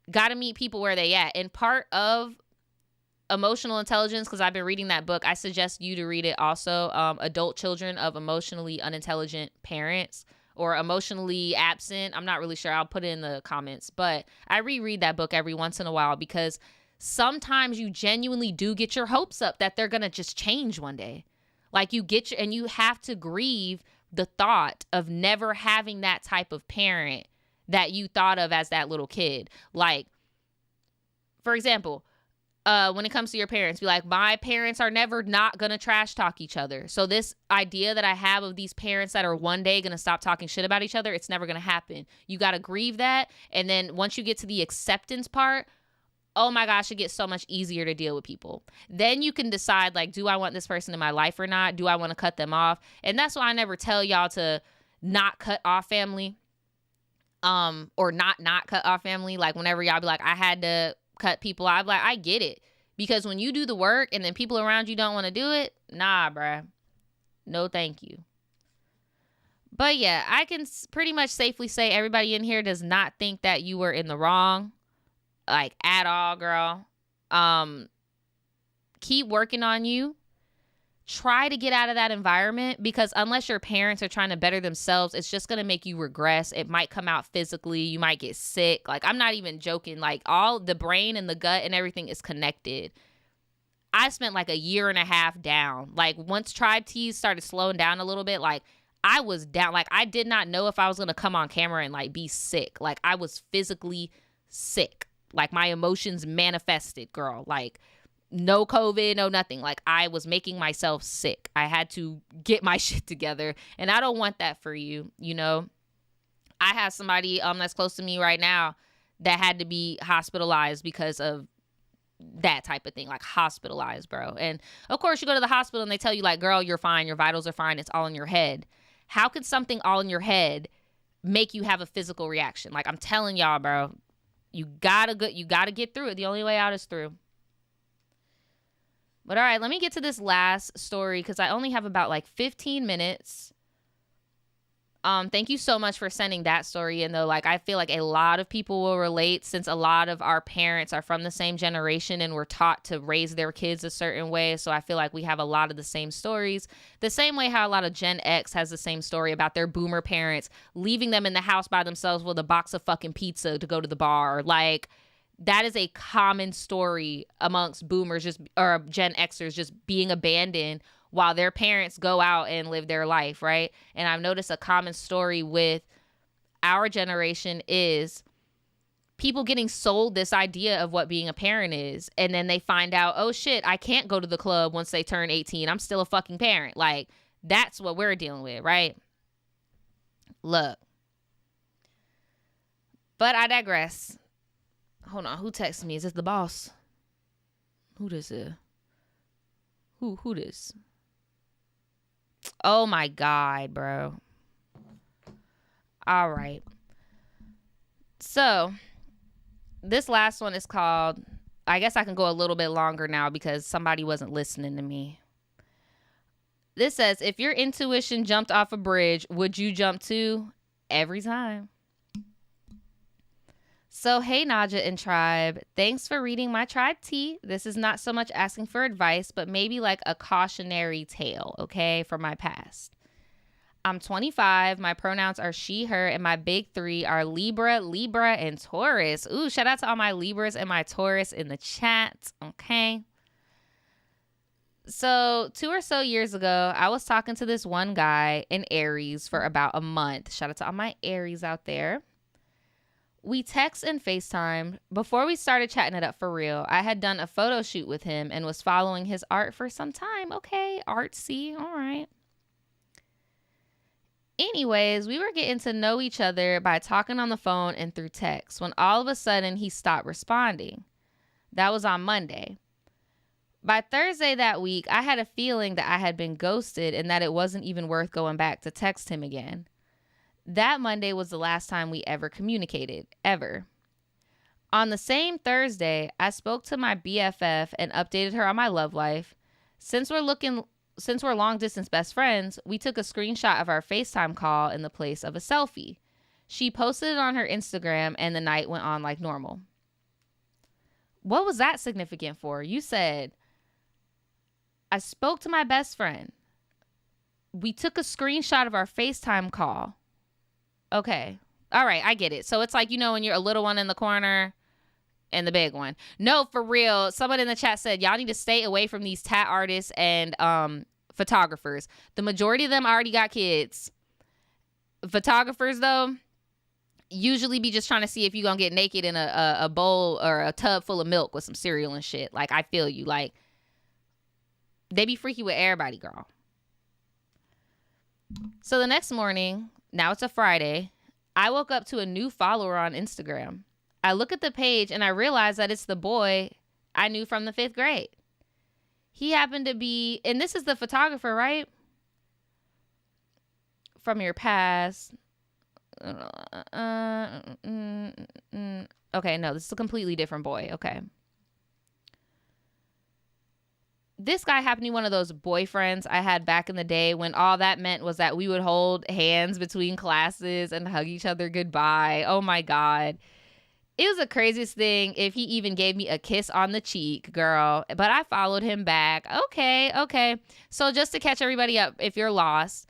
got to meet people where they at. And part of emotional intelligence, because I've been reading that book, I suggest you to read it also. Adult Children of Emotionally Unintelligent Parents. Or emotionally absent. I'm not really sure. I'll put it in the comments. But I reread that book every once in a while because sometimes you genuinely do get your hopes up that they're going to just change one day. Like, and you have to grieve the thought of never having that type of parent that you thought of as that little kid. Like, for example, when it comes to your parents, be like, my parents are never not going to trash talk each other. So this idea that I have of these parents that are one day going to stop talking shit about each other, it's never going to happen. You got to grieve that. And then once you get to the acceptance part, oh my gosh, it gets so much easier to deal with people. Then you can decide, like, do I want this person in my life or not? Do I want to cut them off? And that's why I never tell y'all to not cut off family, or not cut off family. Like, whenever y'all be like, I had to cut people off, I'm like, I get it. Because when you do the work and then people around you don't want to do it, nah, bruh. No, thank you. But yeah, I can pretty much safely say everybody in here does not think that you were in the wrong, like, at all, girl. Keep working on you. Try to get out of that environment, because unless your parents are trying to better themselves, it's just going to make you regress. It might come out physically. You might get sick. Like, I'm not even joking. Like, all the brain and the gut and everything is connected. I spent like a year and a half down. Like, once Tribe Teas started slowing down a little bit, like, I was down. Like, I did not know if I was going to come on camera and like be sick. Like, I was physically sick. Like, my emotions manifested, girl. Like, no COVID, no nothing. Like, I was making myself sick. I had to get my shit together. And I don't want that for you, you know? I have somebody that's close to me right now that had to be hospitalized because of that type of thing. Like, hospitalized, bro. And of course, you go to the hospital and they tell you, like, girl, you're fine. Your vitals are fine. It's all in your head. How could something all in your head make you have a physical reaction? Like, I'm telling y'all, bro, you gotta get through it. The only way out is through. But all right, let me get to this last story because I only have about like 15 minutes. Thank you so much for sending that story in, though. Like, I feel like a lot of people will relate, since a lot of our parents are from the same generation and were taught to raise their kids a certain way. So I feel like we have a lot of the same stories. The same way how a lot of Gen X has the same story about their boomer parents leaving them in the house by themselves with a box of fucking pizza to go to the bar. Like, that is a common story amongst boomers or Gen Xers, just being abandoned while their parents go out and live their life, right? And I've noticed a common story with our generation is people getting sold this idea of what being a parent is. And then they find out, oh shit, I can't go to the club once they turn 18. I'm still a fucking parent. Like, that's what we're dealing with, right? Look. But I digress. Hold on, who texted me? Is this the boss? Who this is? Who this? Oh my God, bro. All right. So, this last one is called, I guess I can go a little bit longer now because somebody wasn't listening to me. This says, if your intuition jumped off a bridge, would you jump too? Every time. So, hey, Naja and Tribe. Thanks for reading my Tribe Tea. This is not so much asking for advice, but maybe like a cautionary tale, okay, from my past. I'm 25. My pronouns are she, her, and my big three are Libra, and Taurus. Ooh, shout out to all my Libras and my Taurus in the chat, okay? So 2 or so years ago, I was talking to this one guy in Aries for about a month. Shout out to all my Aries out there. We text and FaceTime. Before we started chatting it up for real, I had done a photo shoot with him and was following his art for some time. Okay, artsy, all right. Anyways, we were getting to know each other by talking on the phone and through text when all of a sudden he stopped responding. That was on Monday. By Thursday that week, I had a feeling that I had been ghosted and that it wasn't even worth going back to text him again. That Monday was the last time we ever communicated, ever. On the same Thursday, I spoke to my BFF and updated her on my love life. Since we're long distance best friends, we took a screenshot of our FaceTime call in the place of a selfie. She posted it on her Instagram and the night went on like normal. What was that significant for? You said, I spoke to my best friend. We took a screenshot of our FaceTime call. Okay. All right. I get it. So it's like, you know, when you're a little one in the corner and the big one. No, for real. Someone in the chat said, y'all need to stay away from these tat artists and photographers. The majority of them already got kids. Photographers, though, usually be just trying to see if you're going to get naked in a bowl or a tub full of milk with some cereal and shit. Like, I feel you. Like, they be freaky with everybody, girl. So the next morning, now it's a Friday, I woke up to a new follower on Instagram. I look at the page and I realize that it's the boy I knew from the 5th grade. He happened to be, and this is the photographer, right? From your past. Okay, no, this is a completely different boy. Okay. This guy happened to be one of those boyfriends I had back in the day when all that meant was that we would hold hands between classes and hug each other goodbye. Oh my God. It was the craziest thing if he even gave me a kiss on the cheek, girl. But I followed him back. Okay. So just to catch everybody up, if you're lost,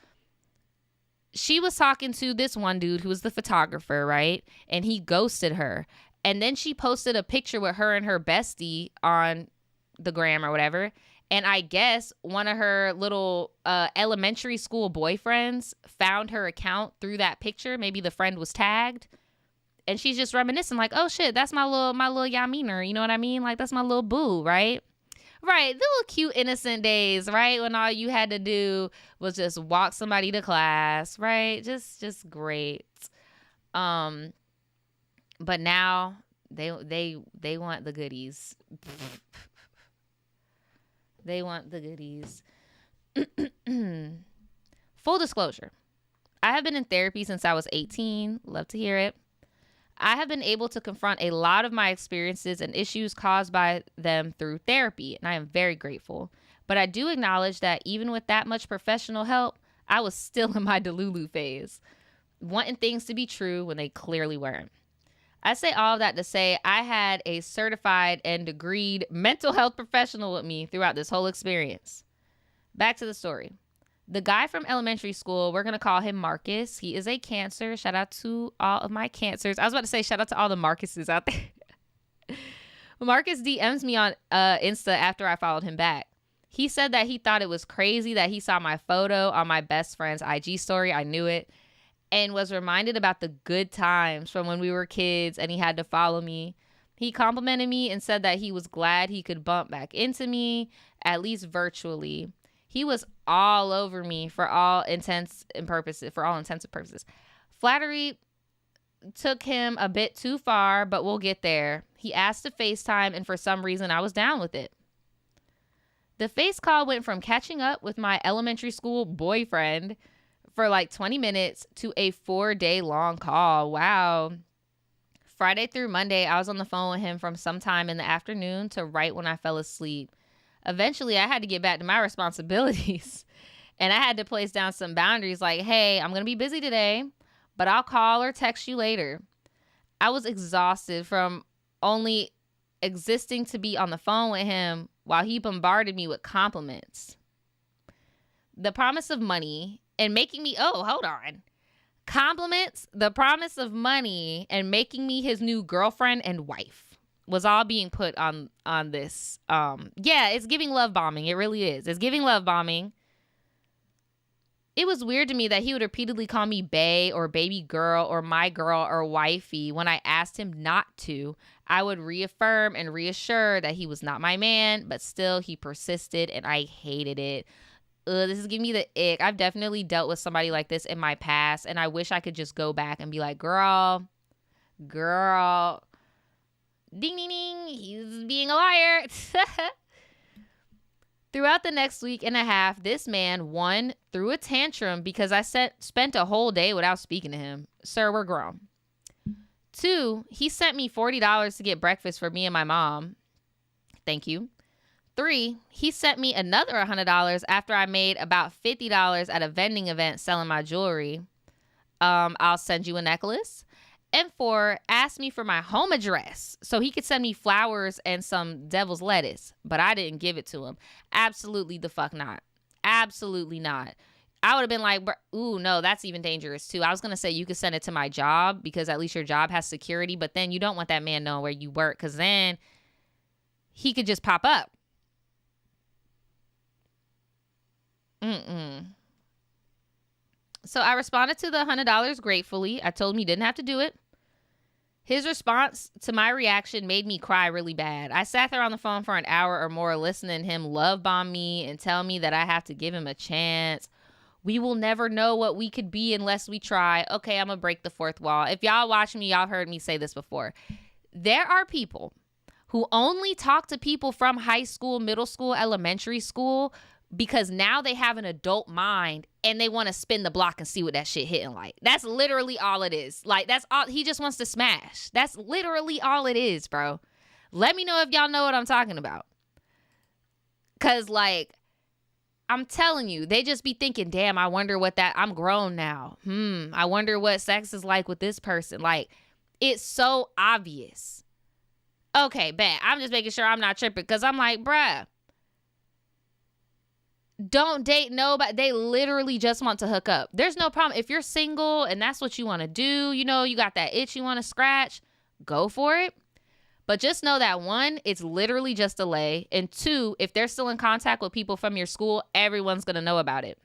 she was talking to this one dude who was the photographer, right? And he ghosted her. And then she posted a picture with her and her bestie on the gram or whatever. And I guess one of her little elementary school boyfriends found her account through that picture. Maybe the friend was tagged. And she's just reminiscing like, oh shit, that's my little Yaminer. You know what I mean? Like, that's my little boo, right? Right. The little cute innocent days, right? When all you had to do was just walk somebody to class, right? Just great. But now they want the goodies. They want the goodies. Full disclosure. I have been in therapy since I was 18. Love to hear it. I have been able to confront a lot of my experiences and issues caused by them through therapy, and I am very grateful. But I do acknowledge that even with that much professional help, I was still in my Delulu phase, wanting things to be true when they clearly weren't. I say all of that to say I had a certified and degreed mental health professional with me throughout this whole experience. Back to the story. The guy from elementary school, we're going to call him Marcus. He is a Cancer. Shout out to all of my Cancers. I was about to say shout out to all the Marcuses out there. Marcus DMs me on Insta after I followed him back. He said that he thought it was crazy that he saw my photo on my best friend's IG story. I knew it. And was reminded about the good times from when we were kids and he had to follow me. He complimented me and said that he was glad he could bump back into me, at least virtually. He was all over me for all intents and purposes. Flattery took him a bit too far, but we'll get there. He asked to FaceTime, and for some reason, I was down with it. The face call went from catching up with my elementary school boyfriend for like 20 minutes to a 4-day long call. Wow. Friday through Monday, I was on the phone with him from sometime in the afternoon to right when I fell asleep. Eventually, I had to get back to my responsibilities, and I had to place down some boundaries like, hey, I'm going to be busy today, but I'll call or text you later. I was exhausted from only existing to be on the phone with him while he bombarded me with compliments. The promise of money and making me, compliments, the promise of money and making me his new girlfriend and wife was all being put on this. It's giving love bombing. It really is. It's giving love bombing. It was weird to me that he would repeatedly call me bae or baby girl or my girl or wifey when I asked him not to. I would reaffirm and reassure that he was not my man, but still he persisted and I hated it. This is giving me the ick. I've definitely dealt with somebody like this in my past, and I wish I could just go back and be like, girl, ding, ding, ding, he's being a liar. Throughout the next week and a half, this man, 1, threw a tantrum because I spent a whole day without speaking to him. Sir, we're grown. 2, he sent me $40 to get breakfast for me and my mom. Thank you. 3, he sent me another $100 after I made about $50 at a vending event selling my jewelry. I'll send you a necklace. And 4, asked me for my home address so he could send me flowers and some devil's lettuce, but I didn't give it to him. Absolutely the fuck not. Absolutely not. I would have been like, ooh, no, that's even dangerous too. I was going to say you could send it to my job because at least your job has security, but then you don't want that man knowing where you work because then he could just pop up. So I responded to the $100 gratefully. I told him he didn't have to do it. His response to my reaction made me cry really bad. I sat there on the phone for an hour or more listening to him love bomb me and tell me that I have to give him a chance. We will never know what we could be unless we try. Okay, I'm going to break the fourth wall. If y'all watch me, y'all heard me say this before. There are people who only talk to people from high school, middle school, elementary school because now they have an adult mind and they want to spin the block and see what that shit hitting like. That's literally all it is. Like, that's all. He just wants to smash. That's literally all it is, bro. Let me know if y'all know what I'm talking about. Because, like, I'm telling you, they just be thinking, damn, I wonder what that, I'm grown now. I wonder what sex is like with this person. Like, it's so obvious. Okay, bet. I'm just making sure I'm not tripping because I'm like, bruh, don't date nobody. They literally just want to hook up. There's no problem. If you're single and that's what you want to do, you know, you got that itch you want to scratch, go for it. But just know that one, it's literally just a lay. And two, if they're still in contact with people from your school, everyone's going to know about it.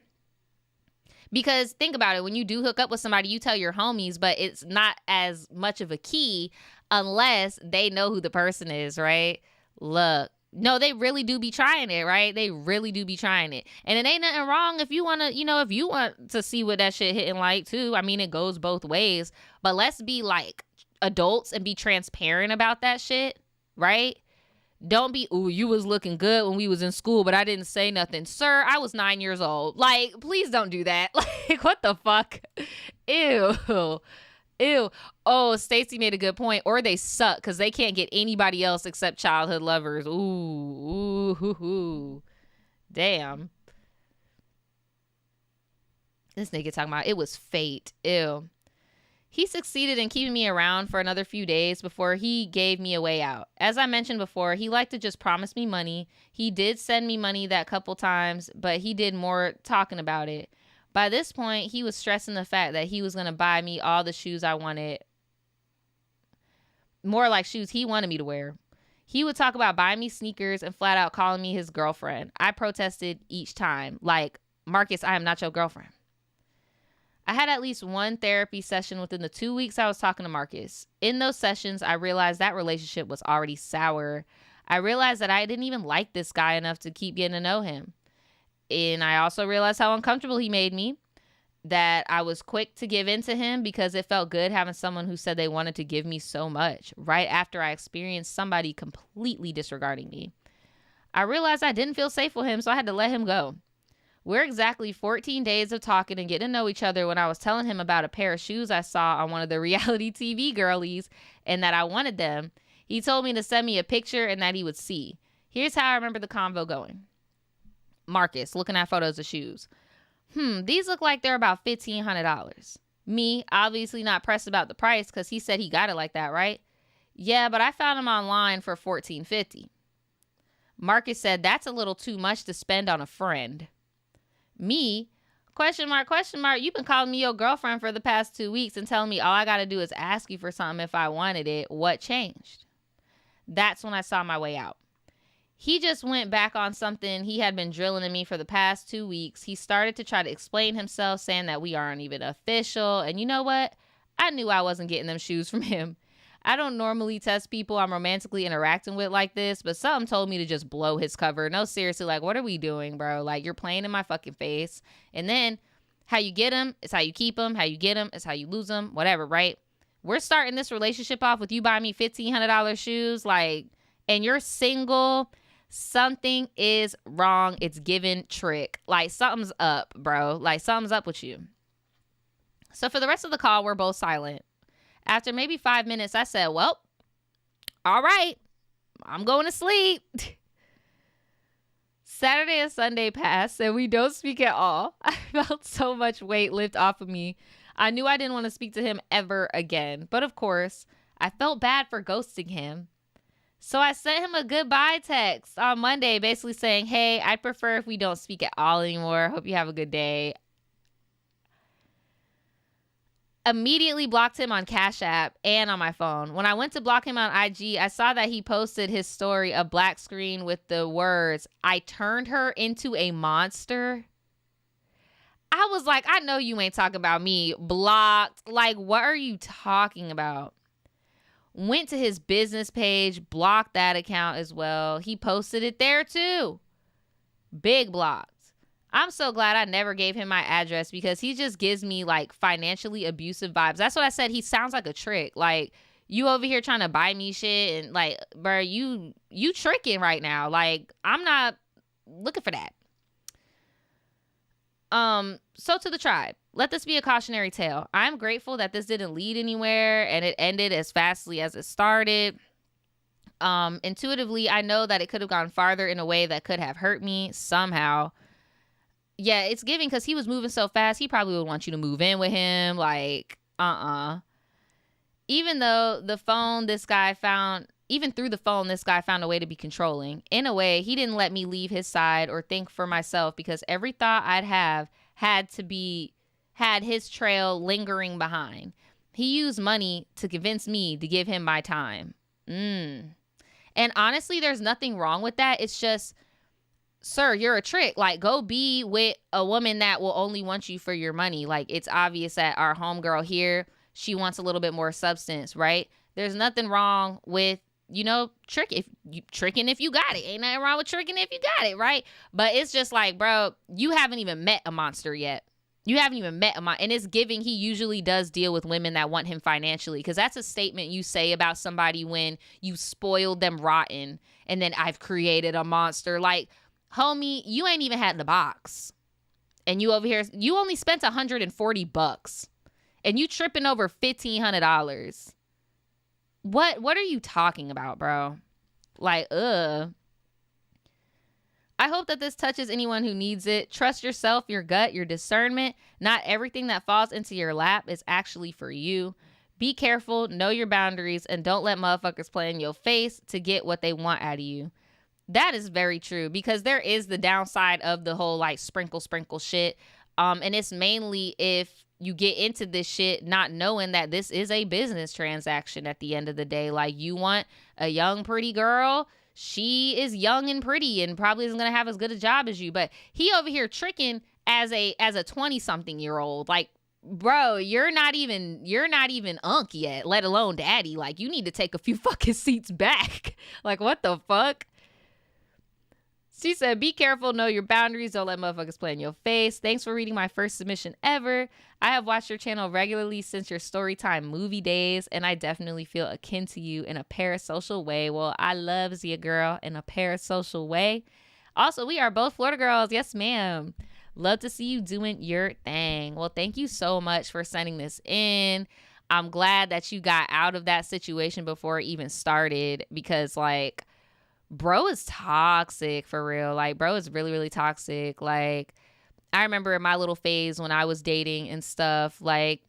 Because think about it. When you do hook up with somebody, you tell your homies, but it's not as much of a key unless they know who the person is, right? Look, no, they really do be trying it, right? They really do be trying it. And it ain't nothing wrong if you want to, you know, if you want to see what that shit hitting like too. I mean, it goes both ways. But let's be like adults and be transparent about that shit, right? Don't be, ooh, you was looking good when we was in school, but I didn't say nothing. Sir, I was 9 years old. Like, please don't do that. Like, what the fuck? Ew. Ew. Oh, Stacey made a good point. Or they suck because they can't get anybody else except childhood lovers. Ooh. Damn. This nigga talking about it was fate. Ew. He succeeded in keeping me around for another few days before he gave me a way out. As I mentioned before, he liked to just promise me money. He did send me money that couple times, but he did more talking about it. By this point, he was stressing the fact that he was going to buy me all the shoes I wanted. More like shoes he wanted me to wear. He would talk about buying me sneakers and flat out calling me his girlfriend. I protested each time. Like, Marcus, I am not your girlfriend. I had at least one therapy session within the 2 weeks I was talking to Marcus. In those sessions, I realized that relationship was already sour. I realized that I didn't even like this guy enough to keep getting to know him. And I also realized how uncomfortable he made me, that I was quick to give in to him because it felt good having someone who said they wanted to give me so much right after I experienced somebody completely disregarding me. I realized I didn't feel safe with him, so I had to let him go. We're exactly 14 days of talking and getting to know each other when I was telling him about a pair of shoes I saw on one of the reality TV girlies and that I wanted them. He told me to send me a picture and that he would see. Here's how I remember the convo going. Marcus, looking at photos of shoes. These look like they're about $1,500. Me, obviously not pressed about the price because he said he got it like that, right? Yeah, but I found them online for $1,450. Marcus said that's a little too much to spend on a friend. Me, question mark, you've been calling me your girlfriend for the past 2 weeks and telling me all I got to do is ask you for something if I wanted it. What changed? That's when I saw my way out. He just went back on something he had been drilling in me for the past 2 weeks. He started to try to explain himself, saying that we aren't even official. And you know what? I knew I wasn't getting them shoes from him. I don't normally test people I'm romantically interacting with like this, but something told me to just blow his cover. No, seriously, like, what are we doing, bro? Like, you're playing in my fucking face. And then how you get them is how you keep them. How you get them is how you lose them. Whatever, right? We're starting this relationship off with you buying me $1,500 shoes, like, and you're single. Something is wrong. It's giving trick. Like, something's up, bro. Like, something's up with you. So for the rest of the call, we're both silent. After maybe 5 minutes, I said, well, all right, I'm going to sleep. Saturday and Sunday passed, and we don't speak at all. I felt so much weight lift off of me. I knew I didn't want to speak to him ever again. But of course, I felt bad for ghosting him. So I sent him a goodbye text on Monday, basically saying, hey, I'd prefer if we don't speak at all anymore. Hope you have a good day. Immediately blocked him on Cash App and on my phone. When I went to block him on IG, I saw that he posted his story, a black screen with the words, I turned her into a monster. I was like, I know you ain't talking about me. Blocked. Like, what are you talking about? Went to his business page, blocked that account as well. He posted it there too. Big blocked. I'm so glad I never gave him my address because he just gives me like financially abusive vibes. That's what I said. He sounds like a trick. Like, You over here trying to buy me shit and like, bro, you tricking right now. Like, I'm not looking for that. So to the tribe, let this be a cautionary tale. I'm grateful that this didn't lead anywhere and it ended as fastly as it started. Intuitively, I know that it could have gone farther in a way that could have hurt me somehow. Yeah, it's giving because he was moving so fast. He probably would want you to move in with him. Like, even though the phone this guy found, even through the phone, this guy found a way to be controlling. In a way, he didn't let me leave his side or think for myself because every thought I'd have had his trail lingering behind. He used money to convince me to give him my time. And honestly, there's nothing wrong with that. It's just, sir, you're a trick. Like, go be with a woman that will only want you for your money. Like, it's obvious that our homegirl here, she wants a little bit more substance, right? There's nothing wrong with, tricking if you got it. Ain't nothing wrong with tricking if you got it, right? But it's just like, bro, you haven't even met a monster yet. You haven't even met a monster. And it's giving he usually does deal with women that want him financially, because that's a statement you say about somebody when you spoiled them rotten and then I've created a monster. Like, homie, you ain't even had the box. And you over here, you only spent $140 and you tripping over $1,500. What are you talking about, bro? Like, I hope that this touches anyone who needs it. Trust yourself, your gut, your discernment. Not everything that falls into your lap is actually for you. Be careful, know your boundaries, and don't let motherfuckers play in your face to get what they want out of you. That is very true, because there is the downside of the whole like sprinkle shit. And it's mainly if you get into this shit not knowing that this is a business transaction at the end of the day. Like, you want a young, pretty girl. She is young and pretty and probably isn't going to have as good a job as you. But he over here tricking as a 20-something-year-old. Like, bro, you're not even unk yet, let alone daddy. Like, you need to take a few fucking seats back. Like, what the fuck? She said, be careful, know your boundaries, don't let motherfuckers play in your face. Thanks for reading my first submission ever. I have watched your channel regularly since your Storytime movie days, and I definitely feel akin to you in a parasocial way. Well, I love you, girl, in a parasocial way. Also, we are both Florida girls. Yes, ma'am. Love to see you doing your thing. Well, thank you so much for sending this in. I'm glad that you got out of that situation before it even started, because, like, bro is toxic for real. Like, bro is really, really toxic. Like, I remember in my little phase when I was dating and stuff, like,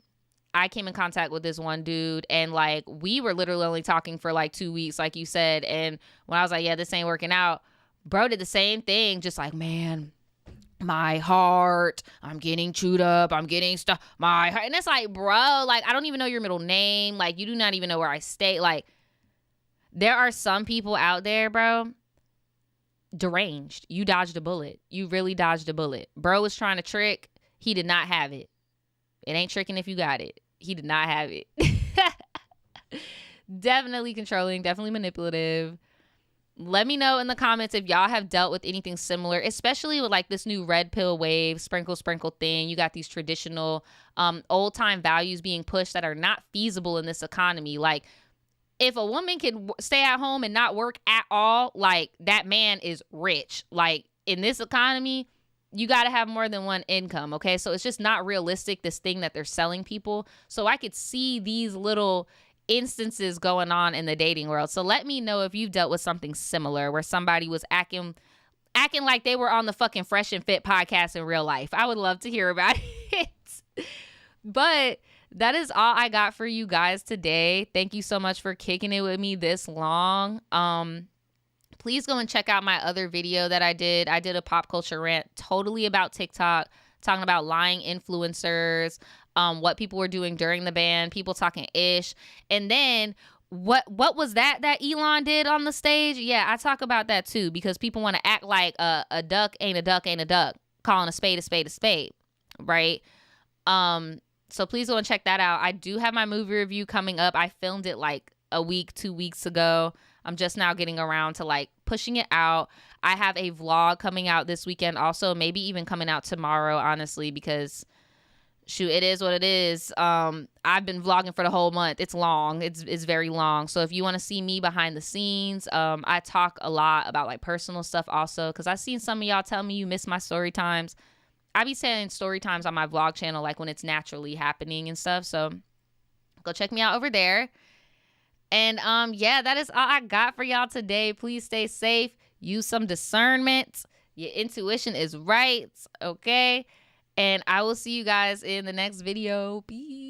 I came in contact with this one dude and like we were literally only talking for like 2 weeks, like you said. And when I was like, yeah, this ain't working out, bro did the same thing. Just like, man, my heart, I'm getting chewed up, I'm getting stuff, my heart. And it's like, bro, like, I don't even know your middle name. Like, you do not even know where I stay. Like, there are some people out there, bro, deranged. You dodged a bullet. You really dodged a bullet. Bro was trying to trick. He did not have it. It ain't tricking if you got it. He did not have it. Definitely controlling, definitely manipulative. Let me know in the comments if y'all have dealt with anything similar, especially with like this new red pill wave, sprinkle thing. You got these traditional old time values being pushed that are not feasible in this economy. Like, if a woman can stay at home and not work at all, like, that man is rich. Like, in this economy, you got to have more than one income, okay? So it's just not realistic, this thing that they're selling people. So I could see these little instances going on in the dating world. So let me know if you've dealt with something similar where somebody was acting like they were on the fucking Fresh and Fit podcast in real life. I would love to hear about it. But that is all I got for you guys today. Thank you so much for kicking it with me this long. Please go and check out my other video that I did. I did a pop culture rant totally about TikTok, talking about lying influencers, what people were doing during the ban, people talking ish. And then what was that Elon did on the stage? Yeah, I talk about that too, because people want to act like a duck ain't a duck ain't a duck, calling a spade, right? So please go and check that out. I do have my movie review coming up. I filmed it like a week, 2 weeks ago. I'm just now getting around to like pushing it out. I have a vlog coming out this weekend also, maybe even coming out tomorrow, honestly, because shoot, it is what it is. I've been vlogging for the whole month. It's long. It's very long. So if you want to see me behind the scenes, I talk a lot about like personal stuff also, because I've seen some of y'all tell me you miss my story times. I be saying story times on my vlog channel like when it's naturally happening and stuff. So go check me out over there. And yeah, that is all I got for y'all today. Please stay safe. Use some discernment. Your intuition is right. Okay. And I will see you guys in the next video. Peace.